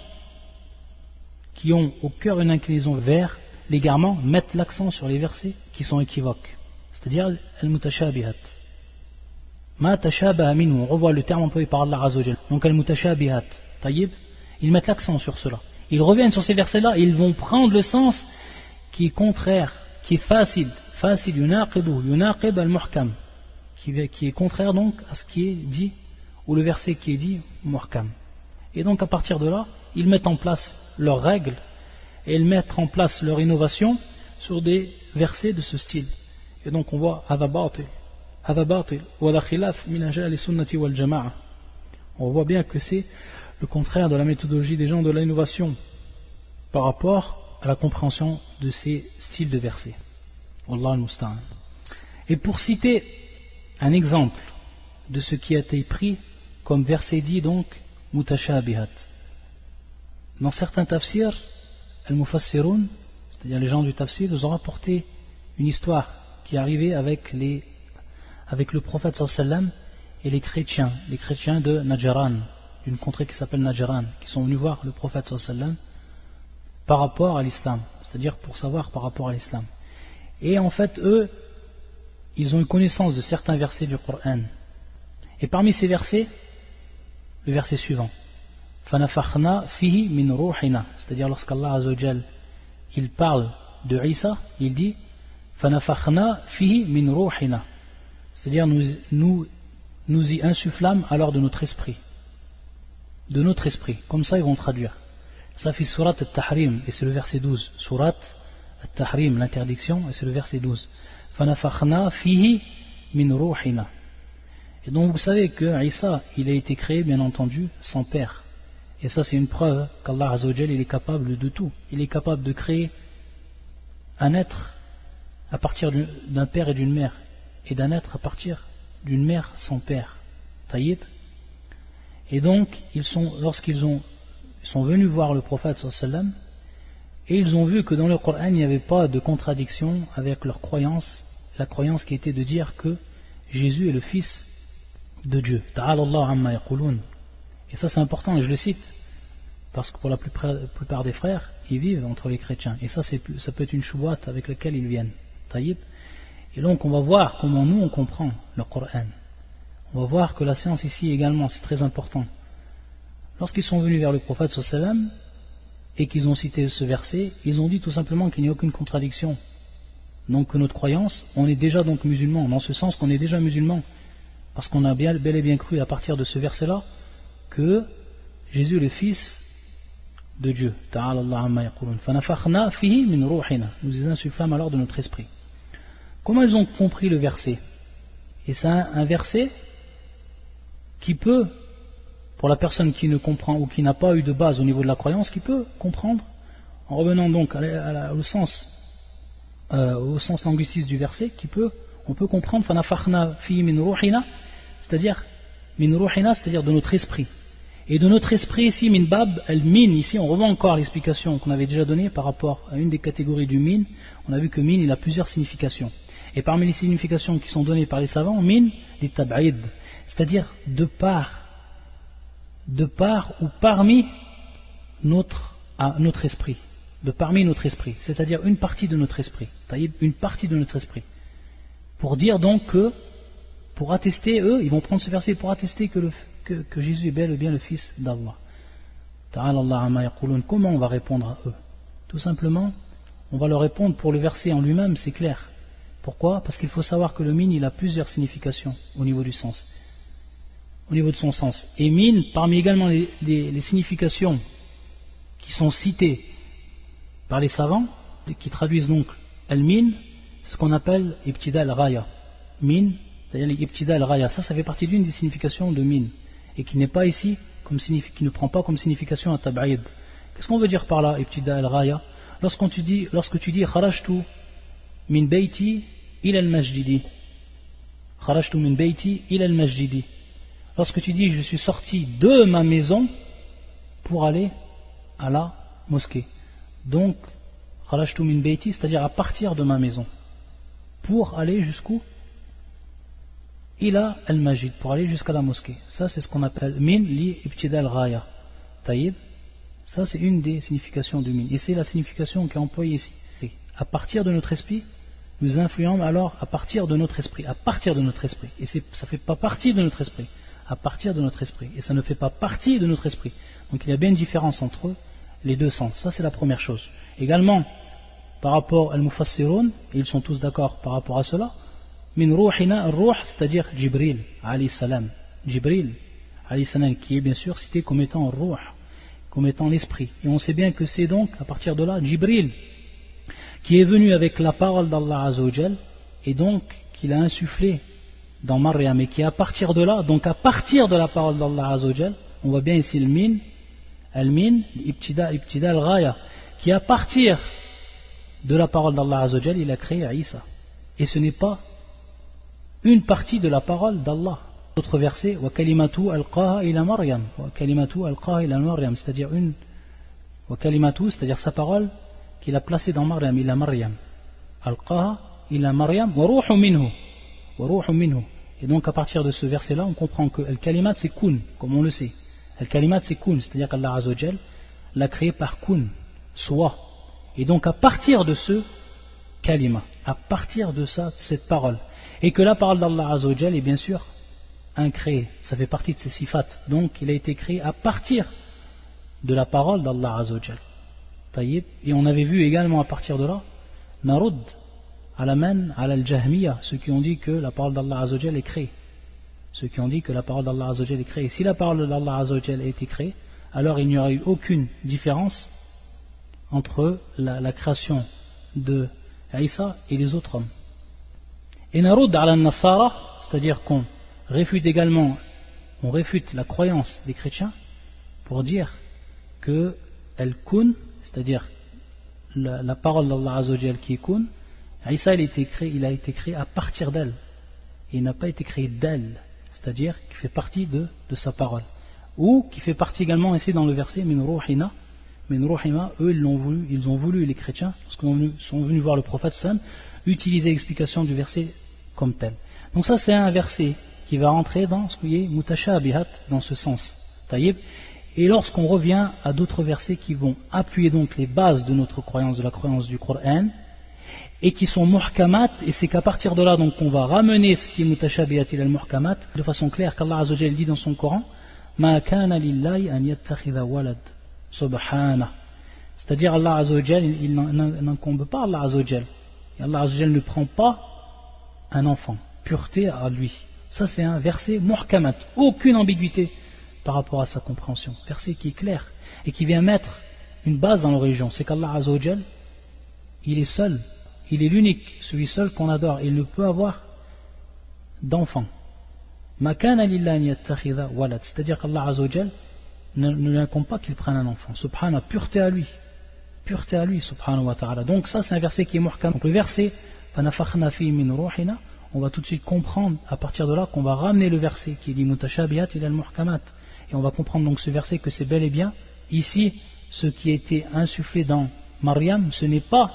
qui ont au cœur une inclinaison vers l'égarement mettent l'accent sur les versets qui sont équivoques, c'est-à-dire al-mutashabihat. Ma tashabaha minhu, on revoit le terme employé par Allah Azza wa Jal. Donc al-mutashabihat, tayyib, ils mettent l'accent sur cela. Ils reviennent sur ces versets-là et ils vont prendre le sens qui est contraire, qui est facile, yunaqib al-muhkam, qui est contraire donc à ce qui est dit, ou le verset qui est dit muhkam. Et donc à partir de là, ils mettent en place leurs règles et ils mettent en place leur innovation sur des versets de ce style. Et donc on voit hadha batil wa la khilaf min ajali sunnati wal jama'a. On voit bien que c'est le contraire de la méthodologie des gens de l'innovation par rapport à la compréhension de ces styles de versets. Wallah al-musta'an. Et pour citer un exemple de ce qui a été pris comme verset dit donc mutashabihat, dans certains tafsirs, al-mufassirun, c'est-à-dire les gens du tafsir, ils ont rapporté une histoire qui est arrivée avec le prophète sallallahu et les chrétiens de Najran, d'une contrée qui s'appelle Najran, qui sont venus voir le prophète sallallahu par rapport à l'islam, c'est-à-dire pour savoir par rapport à l'islam. Et en fait, eux, ils ont eu connaissance de certains versets du Coran. Et parmi ces versets, le verset suivant, فَنَفَخْنَا فِيهِ مِنْ رُوحِنَا, c'est-à-dire lorsqu'Allah Azza wa Jal, il parle de Isa, il dit فَنَفَخْنَا فِيهِ مِنْ رُوحِنَا, c'est-à-dire nous y insufflâmes alors de notre esprit. De notre esprit, comme ça ils vont traduire. Ça fait surat al-Tahrim, et c'est le verset 12. Surat al-Tahrim, l'interdiction, et c'est le verset 12. فَنَفَخْنَا فِيهِ مِنْ رُوحِنَا. Et donc vous savez que Isa, il a été créé bien entendu sans père. Et ça c'est une preuve qu'Allah Azza wa Jal, il est capable de tout. Il est capable de créer un être à partir d'un père et d'une mère, et d'un être à partir d'une mère sans père. Taïb. Et donc lorsqu'ils sont venus voir le prophète sallam, et ils ont vu que dans le Coran il n'y avait pas de contradiction avec leur croyance, la croyance qui était de dire que Jésus est le fils de Dieu. Ta'ala Allah amma yaqulun. Et ça c'est important, et je le cite parce que pour la plupart des frères ils vivent entre les chrétiens, et ça peut être une chouboîte avec laquelle ils viennent. Taïb. Et donc on va voir comment nous on comprend le Coran. On va voir que la science ici également c'est très important. Lorsqu'ils sont venus vers le prophète sallam et qu'ils ont cité ce verset, ils ont dit tout simplement qu'il n'y a aucune contradiction. Donc que notre croyance, on est déjà donc musulman, dans ce sens qu'on est déjà musulman, parce qu'on a bel et bien cru à partir de ce verset-là que Jésus est le fils de Dieu. Ta'ala Allah amma yaqulun. Fanafakhna fihi min ruhina. Nous y insufflâmes alors de notre esprit. Comment ils ont compris le verset? Et c'est un verset qui peut, pour la personne qui ne comprend ou qui n'a pas eu de base au niveau de la croyance, qui peut comprendre, en revenant donc au sens linguistique du verset, on peut comprendre fanafakhna fihi min ruhina, c'est-à-dire min ruhina, c'est-à-dire de notre esprit. Et de notre esprit ici, min bab, al min, ici on revoit encore l'explication qu'on avait déjà donnée par rapport à une des catégories du min. On a vu que min il a plusieurs significations. Et parmi les significations qui sont données par les savants, min, les tab'id, c'est-à-dire de part ou parmi notre esprit, de parmi notre esprit, c'est-à-dire une partie de notre esprit, une partie de notre esprit. Pour dire donc que, pour attester, eux, ils vont prendre ce verset pour attester que Jésus est bel et bien le fils d'Allah. Ta'ala Allah amma yaqulun. Comment on va répondre à eux? Tout simplement, on va leur répondre pour le verset en lui-même, c'est clair. Pourquoi? Parce qu'il faut savoir que le min, il a plusieurs significations au niveau du sens, au niveau de son sens. Et min, parmi également les significations qui sont citées par les savants, qui traduisent donc al-min, c'est ce qu'on appelle ibtida al-raya. Min, c'est-à-dire l'ibtida al-raya, ça fait partie d'une des significations de min, et qui n'est pas ici, qui ne prend pas comme signification à tab'id. Qu'est-ce qu'on veut dire par là, ibtida al-raya? Lorsque tu dis kharajtu min bayti ila al-masjidi, kharajtu min bayti ila al-masjidi, lorsque tu dis je suis sorti de ma maison pour aller à la mosquée, donc kharajtu min bayti, c'est-à-dire à partir de ma maison pour aller jusqu'où? Ila al-majid, pour aller jusqu'à la mosquée. Ça c'est ce qu'on appelle min li ibtida al-ghaya. Taïb, Ça c'est une des significations du min. Et c'est la signification qui est employée ici. À partir de notre esprit, nous influons alors à partir de notre esprit. À partir de notre esprit. Et ça ne fait pas partie de notre esprit. À partir de notre esprit. Et ça ne fait pas partie de notre esprit. Donc il y a bien une différence entre les deux sens. Ça c'est la première chose. Également, par rapport al mufassirun, et ils sont tous d'accord par rapport à cela, min ruhina ar-ruh, c'est-à-dire Jibril alayhi salam. Jibril alayhi salam, qui est bien sûr cité comme étant ruh, comme étant l'esprit. Et on sait bien que c'est donc à partir de là Jibril qui est venu avec la parole d'Allah Azzawajal, et donc qu'il a insufflé dans Maryam, et qui à partir de là, donc à partir de la parole d'Allah Azzawajal, on voit bien ici le min, ibtida al-ghaya, qui à partir de la parole d'Allah Azzawajal, il a créé Isa. Et ce n'est pas une partie de la parole d'Allah. Autre verset, wa kalimatu alqaha ila Maryam, wa kalimatu alqaha ila Maryam, c'est-à-dire wa kalimatu, c'est-à-dire sa parole qu'il a placée dans Maryam, ila Maryam, alqaha ila Maryam, wa ruhu minhu. Et donc à partir de ce verset-là, on comprend que al-kalimat c'est kun, comme on le sait. Al-kalimat c'est kun, c'est-à-dire qu'Allah Azzawajal l'a créé par kun, soit. Et donc à partir de ce kalima, à partir de ça, cette parole, et que la parole d'Allah Azzawajal est bien sûr incréée, ça fait partie de ses sifat, donc il a été créé à partir de la parole d'Allah Azzawajal. Et on avait vu également à partir de là, narud alaman al-jahmiya, ceux qui ont dit que la parole d'Allah Azzawajal est créée. Ceux qui ont dit que la parole d'Allah Azzawajal est créée. Si la parole d'Allah Azzawajal a été créée, alors il n'y aura eu aucune différence entre la création de Isa et les autres hommes. Et narud al-nasara, c'est-à-dire qu'on réfute également, on réfute la croyance des chrétiens pour dire que al-kun, c'est-à-dire la parole d'Allah Azzawajal qui est kun, Isa il a été créé à partir d'elle. Il n'a pas été créé d'elle, c'est-à-dire qui fait partie de sa parole. Ou qui fait partie également ici dans le verset min ruhina, eux ils ont voulu les chrétiens, lorsqu'ils sont venus voir le prophète Sam, utiliser l'explication du verset comme tel. Donc ça c'est un verset qui va rentrer dans ce qui est mutashabihat, dans ce sens. Taïb. Et lorsqu'on revient à d'autres versets qui vont appuyer donc les bases de notre croyance, de la croyance du Coran, et qui sont muhkamat, et c'est qu'à partir de là donc on va ramener ce qui est mutashabihat ila al-muhkamat de façon claire, qu'Allah Azzawajal dit dans son Coran ma kana lillahi an yattakhidha walad subhana, c'est-à-dire Allah Azzawajal il n'incombe pas Allah Azzawajal, et Allah Azzawajal ne prend pas un enfant, pureté à lui. Ça c'est un verset muhkamat, aucune ambiguïté par rapport à sa compréhension, verset qui est clair et qui vient mettre une base dans la religion, c'est qu'Allah Azzawajal il est seul, il est l'unique, celui seul qu'on adore, et il ne peut avoir d'enfant. C'est-à-dire qu'Allah Azzawajal ne lui incombe pas qu'il prenne un enfant. Subhana, pureté à lui, subhanahu wa ta'ala. Donc ça c'est un verset qui est muhkam. Donc le verset فَنَفَخْنَا فِي مِنْ رُوحِنَا, on va tout de suite comprendre à partir de là qu'on va ramener le verset qui dit mutashabihat ila al-muhkamat, et on va comprendre donc ce verset que c'est bel et bien ici ce qui a été insufflé dans Maryam, ce n'est pas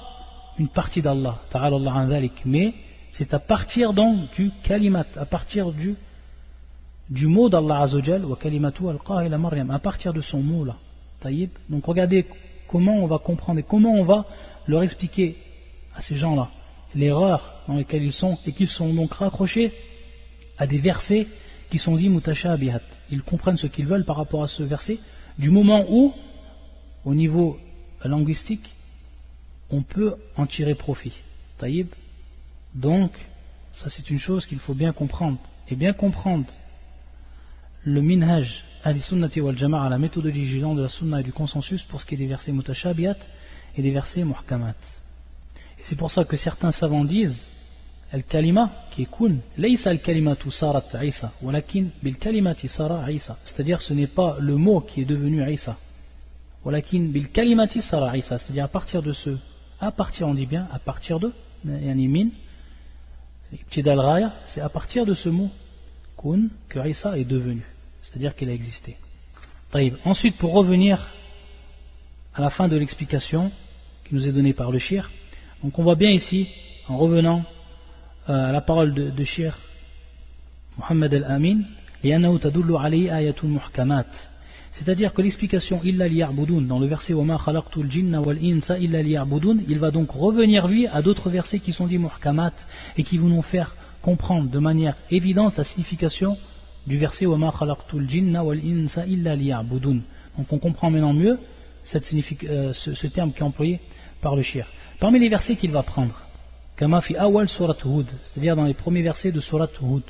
une partie d'Allah, ta'ala Allah an dhalik, mais c'est à partir donc du kalimat, à partir du mot d'Allah Azzawajal, wa kalimatu alqaha ila Maryam, à partir de son mot là. Taïb. Donc regardez comment on va comprendre et comment on va leur expliquer à ces gens-là l'erreur dans laquelle ils sont, et qu'ils sont donc raccrochés à des versets qui sont dits mutashabihat. Ils comprennent ce qu'ils veulent par rapport à ce verset, du moment où, au niveau linguistique, on peut en tirer profit. Taïb. Donc, ça c'est une chose qu'il faut bien comprendre. Et bien comprendre le minhaj al-sunnati wal-jama'a, la méthodologie de la sunna et du consensus pour ce qui est des versets mutashabihat et des versets muhkamat. Et c'est pour ça que certains savants disent al-kalima qui est kun, laysa al-kalimatu sarat Isa, walakin bil-kalimati sara Isa. C'est-à-dire ce n'est pas le mot qui est devenu Isa. Walakin bil-kalimati sara Isa. C'est-à-dire à partir de ce, on dit bien, à partir de, yani min, ibtida al-ghaya, c'est à partir de ce mot kun que Isa est devenu. C'est-à-dire qu'il a existé. Taïb. Ensuite, pour revenir à la fin de l'explication qui nous est donnée par le shir, donc on voit bien ici, en revenant à la parole de shir Muhammad al-Amin, لأنه تدل عليه آية محكمات, C'est-à-dire que l'explication illa liya'budun dans le verset wa ma khalaqtul jinna wal insa illa liya'budun, il va donc revenir lui à d'autres versets qui sont dits muhkamat et qui vont nous faire comprendre de manière évidente la signification du verset wa ma khalaqtul jinna wal insa illa liya'budun. Donc on comprend maintenant mieux ce terme qui est employé par le shir. Parmi les versets qu'il va prendre, kama fi awal surat Hud, c'est-à-dire dans les premiers versets de surat Hud,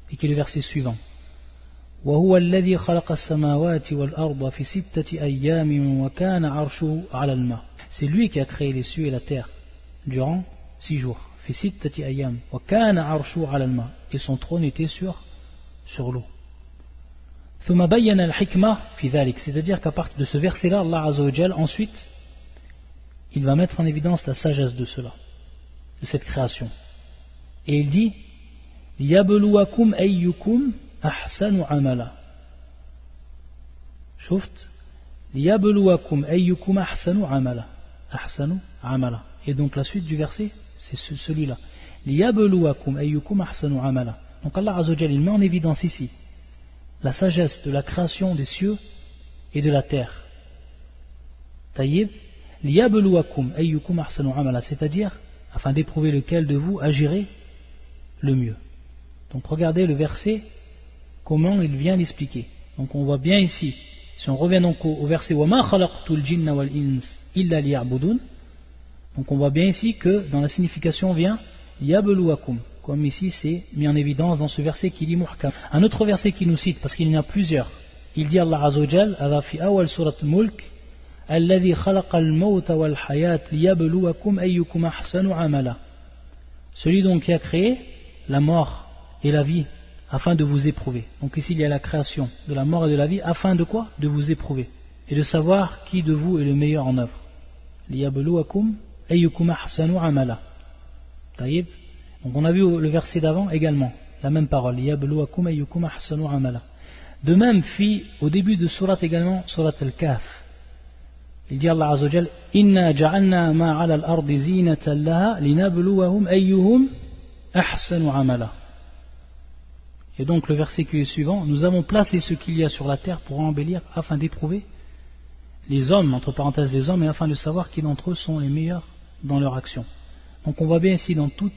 et qui est le verset suivant. وهو الذي خلق السماوات والأرض في 6 أيام وكان عرشه على الماء. C'est lui qui a créé les cieux et la terre durant 6 jours. في 6 أيام وكان عرشه على الماء. Et son trône était sur l'eau. ثم بين الحكمة في ذلك. C'est-à-dire qu'à partir de ce verset-là, Allah Azza wa Jal, ensuite, il va mettre en évidence la sagesse de cela, de cette création. Et il dit ليبلوكم أيكم أحسن عملا. شفت ليبلوكم أيكم أحسن عملا. أحسن عملا. Et donc la suite du verset, c'est celui-là. ليبلوكم أيكم أحسن عملا. Donc Allah Azza wa Jal, il met en évidence ici la sagesse de la création des cieux et de la terre. Taïb ليبلوكم أيكم أحسن عملا, c'est-à-dire afin d'éprouver lequel de vous agirait le mieux. Donc regardez le verset, comment il vient l'expliquer. Donc on voit bien ici, si on revient donc au verset وَمَا خَلَقْتُ الْجِنَّ وَالْإِنسِ إِلَّا لِيَعْبُدُونَ, donc on voit bien ici que dans la signification vient يَبْلُوَكُمْ, comme ici c'est mis en évidence dans ce verset qui dit muhkam. Un autre verset qui nous cite, parce qu'il y en a plusieurs, il dit Allah Azza wa Jal, هذا في أول سورة الملك الذي خلق الموت والحياة ليبلوكم أيكم أحسن عملا. Celui donc qui a créé la mort et la vie afin de vous éprouver. Donc ici il y a la création de la mort et de la vie afin de quoi? De vous éprouver et de savoir qui de vous est le meilleur en œuvre. لِيَبْلُوَكُمْ أَيُّكُمْ أَحْسَنُ عَمَلًا. طيب. Donc on a vu le verset d'avant également la même parole. لِيَبْلُوَكُمْ أَيُّكُمْ أَحْسَنُ عَمَلًا. De même au début de surat également, surat al-Kahf, il dit Allah Azza wa Jal إِنَّا جَعَلْنَا مَا عَلَى الْأَرْضِ زِينَةً لَهَا لِنَبْلُوَهُمْ أَيُّهُمْ أَحْسَنُ عَمَلًا. Et donc le verset qui est suivant, nous avons placé ce qu'il y a sur la terre pour embellir afin d'éprouver les hommes, entre parenthèses les hommes, et afin de savoir qui d'entre eux sont les meilleurs dans leur action. Donc on voit bien ici dans tous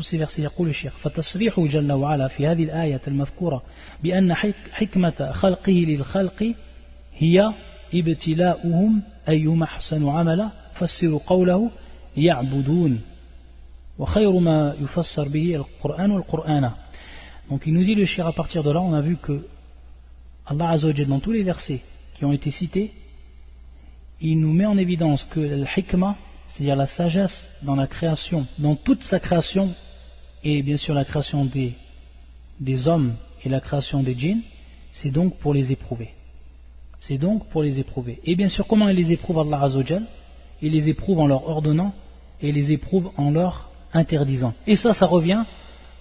ces versets يقول الشيخ فتصريحه جل وعلا في هذه الآية المذكورة بأن حكمة خلقه للخلق هي ابتلاؤهم أيهم أحسن عملا فسروا قوله يعبدون وخير ما يفسر به القرآن والقرآن. Donc il nous dit le shir, à partir de là on a vu que Allah Azza wa Jal, dans tous les versets qui ont été cités, il nous met en évidence que l'hikmah, c'est-à-dire la sagesse dans la création, dans toute sa création, et bien sûr la création des hommes et la création des djinns, c'est donc pour les éprouver. C'est donc pour les éprouver. Et bien sûr, comment il les éprouve Allah Azza wa Jal? Il les éprouve en leur ordonnant et les éprouve en leur interdisant. Et ça revient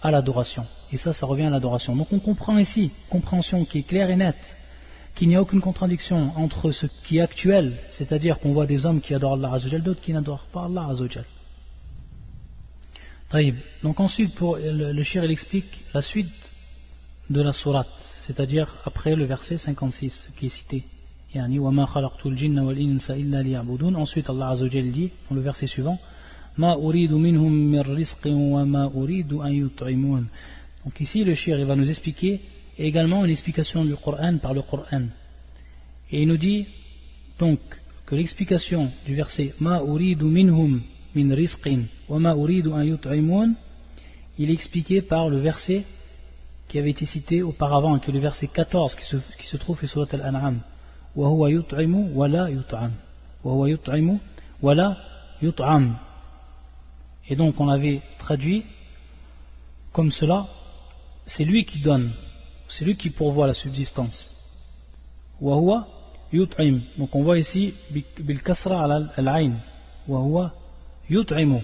à l'adoration. Et ça revient à l'adoration. Donc on comprend ici, compréhension qui est claire et nette, qu'il n'y a aucune contradiction entre ce qui est actuel, c'est-à-dire qu'on voit des hommes qui adorent Allah Azza wa Jal, d'autres qui n'adorent pas Allah Azza wa Jal. Taïb. Donc ensuite, pour le shir, il explique la suite de la sourate, c'est-à-dire après le verset 56 qui est cité. Yani wa ma khalaqtul jinna wal insa illa liya'budun. Ensuite Allah Azza wa Jal dit dans le verset suivant ma uridu minhum min rizqin wa ma uridu an yut'imun. Donc ici le shir, il va nous expliquer également une explication du Coran par le Coran. Et il nous dit donc que l'explication du verset ma uridu minhum min rizqin wa ma uridu an yut'imun, il est expliqué par le verset qui avait été cité auparavant, qui est le verset 14 qui se trouve sur Surat Al-An'am. Wa huwa yut'imu wa la yut'am. Wa huwa yut'imu wa la yut'am. Et donc on avait traduit comme cela, c'est lui qui donne, c'est lui qui pourvoit la subsistance. Wa huwa yut'im. Donc on voit ici bil kasra al-ayn. Wa huwa yut'imu.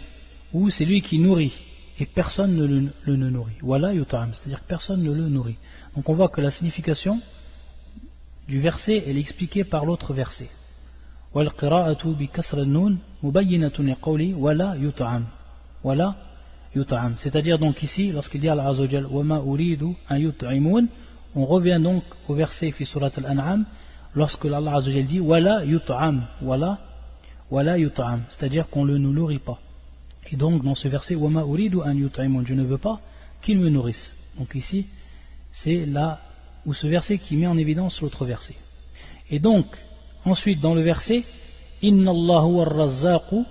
Ou c'est lui qui nourrit et personne ne le nourrit. Wala yut'am, c'est-à-dire que personne ne le nourrit. Donc on voit que la signification du verset elle est expliquée par l'autre verset. Wal qira'atu bi kasra an-nun mubayyinatun li qawli wala yut'am. Wala yut'am. C'est-à-dire donc ici lorsqu'il dit Allah Azza wa Jal wa ma uridu an yut'imun, on revient donc au verset fi surat al-An'am lorsque Allah Azza wa Jal dit wala yut'am, wala yut'am, c'est-à-dire qu'on ne le nourrit pas. Et donc dans ce verset wama uridu an yut'imun, je ne veux pas qu'il me nourrisse. Donc ici c'est là où ce verset qui met en évidence l'autre verset. Et donc ensuite dans le verset inna Allah huwa ar-razzaqu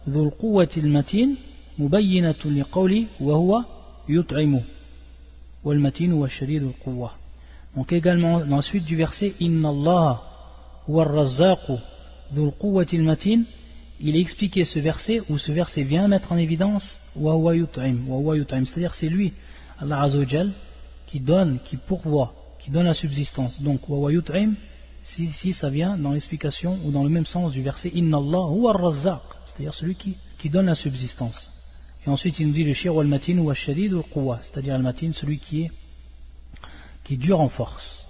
dhul quwwati al-matin mubayyinatun liqawli wa huwa yut'imu wal matin huwa ash-shadid al-quwwa. Donc également dans la suite du verset inna Allah huwa ar-razzaqu dhul quwwati al-matin, il est expliqué ce verset où ce verset vient mettre en évidence wa huwa yut'im, c'est-à-dire c'est lui Allah Azza wa Jal qui donne, qui pourvoit, qui donne la subsistance. Donc wa huwa yut'im, si ça vient dans l'explication ou dans le même sens du verset inna Allah huwa ar-razzaq, c'est-à-dire celui qui donne la subsistance. Et ensuite il nous dit le shir wal matin huwa ash-shadid al-quwwa, c'est-à-dire al matin, celui qui est dur en force.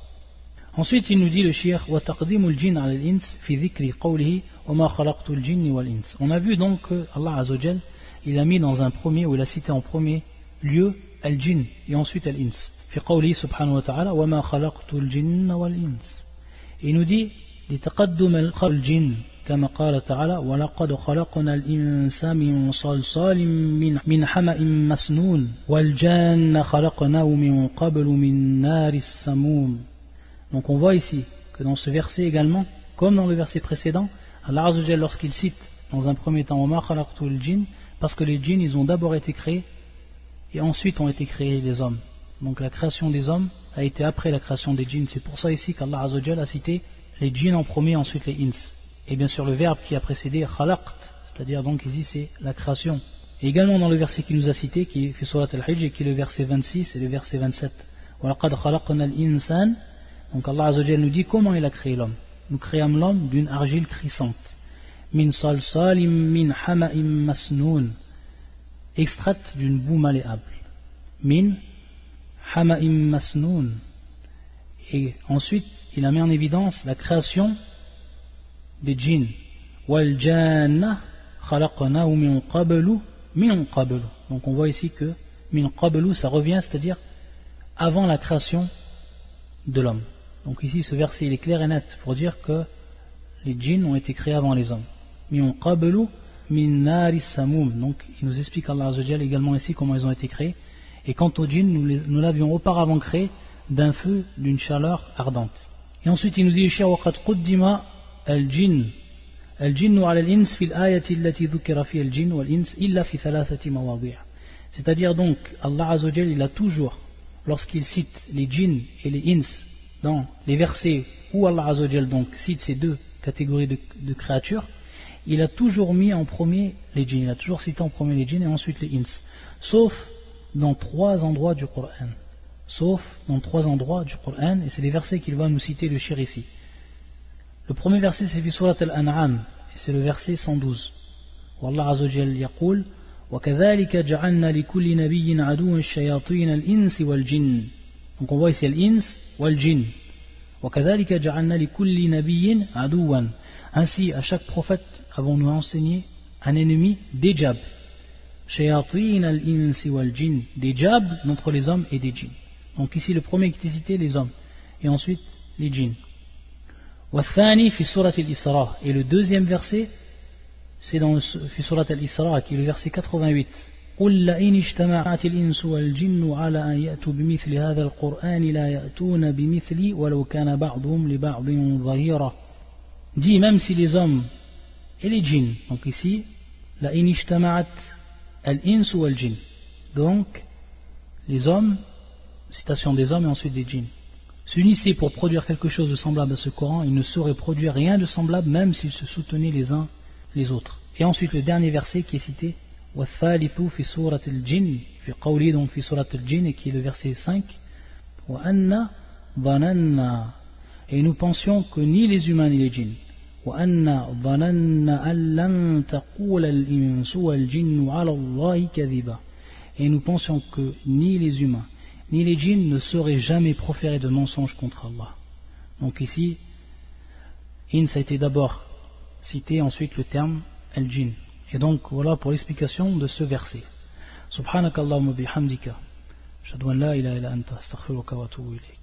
Ensuite il nous dit le shir wa taqdimul jinn ala al-ins fi dhikri qawlihi wa ma khalaqtul jinni wal ins. On a vu donc que Allah Azza wa Jal il a mis dans un premier, ou il a cité en premier lieu al-jinn et ensuite al-ins. Fi qawlihi subhanahu wa ta'ala wa ma khalaqtul jinna wal ins. Et il nous dit لتقدم الجن كما قال تعالى ولقد خلقنا الإنسان من صلصال من حمأ مسنون والجان خلقناه من قبل من نار السموم. Donc on voit ici que dans ce verset également, comme dans le verset précédent, Allah Azza wa Jalla lorsqu'il cite dans un premier temps وما خلقت الجن, parce que les djinns ils ont d'abord été créés et ensuite ont été créés les hommes. Donc la création des hommes a été après la création des djinns. C'est pour ça ici qu'Allah Azza wa Jalla a cité les djinns en premier, ensuite les ins. Et bien sûr le verbe qui a précédé khalaqt, c'est-à-dire donc ici c'est la création. Et également dans le verset qu'il nous a cité, qui est surat al-Hijj, qui est le verset 26 et le verset 27. وَلَقَدْ خَلَقْنَا الْإِنسَانَ. Donc Allah Azza wa Jalla nous dit comment il a créé l'homme. Nous créâmes l'homme d'une argile crissante. Min salsalim min hama'im masnoun, extraite d'une boue malléable. Min hama'im masnoun. Et ensuite il a mis en évidence la création des djinns. Wal janna khalaqnahu min qablu. Donc on voit ici que min qablu ça revient, c'est-à-dire avant la création de l'homme. Donc ici ce verset il est clair et net pour dire que les djinns ont été créés avant les hommes. Min qablu min nari samoum. Donc il nous explique Allah Azza wa Jalla également ici comment ils ont été créés. Et quant aux djinns, nous l'avions auparavant créé d'un feu, d'une chaleur ardente. Et ensuite il nous dit وَقَدْ قُدِّمَ الْجِنُّ عَلَى الْإِنْسِ فِي الْآيَةِ الَّتِي ذُكِّرَ فِيهَا الْجِنُّ وَالْإِنْسِ إِلَّا فِي ثَلَاثَةِ مَوَاضِعٍ. C'est-à-dire donc Allah Azza wa Jalla il a toujours, lorsqu'il cite les djinns et les ins dans les versets où Allah Azza wa Jalla donc cite ces deux catégories de créatures, il a toujours mis en premier les djinns, il a toujours cité en premier les djinns et ensuite les ins, sauf dans 3 endroits du Coran. Et c'est les versets qu'il va nous citer le shir ici. Le premier verset c'est surat al-An'am et c'est le verset 112. Wallah Azza wa Jalla yaqul وَكَذَلِكَ جَعَلْنَا لِكُلِّ نَبِيٍّ عَدُوًّا الشَّيَاطِينَ الْإِنسِ وَالْجِنِّ. Donc on voit ici al-ins wal-jinn. وَكَذَلِكَ جَعَلْنَا لِكُلِّ نَبِيٍّ عَدُوًّا. Ainsi à chaque prophète avons-nous enseigné un ennemi des djabs. شَيَاطِينَ الْإِنسِ وَالْجِنِّ. Des djabs d'entre les hommes et des djinns. Donc ici le premier qui est cité les hommes et ensuite les djinns. والثاني في سورة الإسراء. Et le deuxième verset c'est dans في سورة الإسراء qui est le verset 88. قل لئن اجتمعت الإنس والجن على أن يأتوا بمثل هذا القرآن لا يأتون بمثله ولو كان بعضهم لبعض ظهيرا. Dit même si les hommes et les djinns, donc ici لئن اجتمعت الإنس والجن, donc les hommes, citation des hommes et ensuite des djinns, s'unissaient pour produire quelque chose de semblable à ce Coran, ils ne sauraient produire rien de semblable même s'ils se soutenaient les uns les autres. Et ensuite le dernier verset qui est cité وَالثَّالِثُ فِي سُورَةِ الْجِنِّ في قوله donc في سورة الجن qui est le verset 5 وَأَنَّا ظَنَنَّا. Et nous pensions que ni les humains ni les djinns وَأَنَّا ظَنَنَّا أَن لَّن تَقُولَ الْإِنسُ وَالْجِنُّ عَلَى اللَّهِ كَذِبًا. Et nous pensions que ni les humains ni les djinns ne sauraient jamais proférer de mensonges contre Allah. Donc ici ins a été d'abord cité, ensuite le terme al-jinn. Et donc voilà pour l'explication de ce verset. Subhanakallahumma bihamdika ashhadu an la ilaha illa anta astaghfiruka wa atubu ilayk.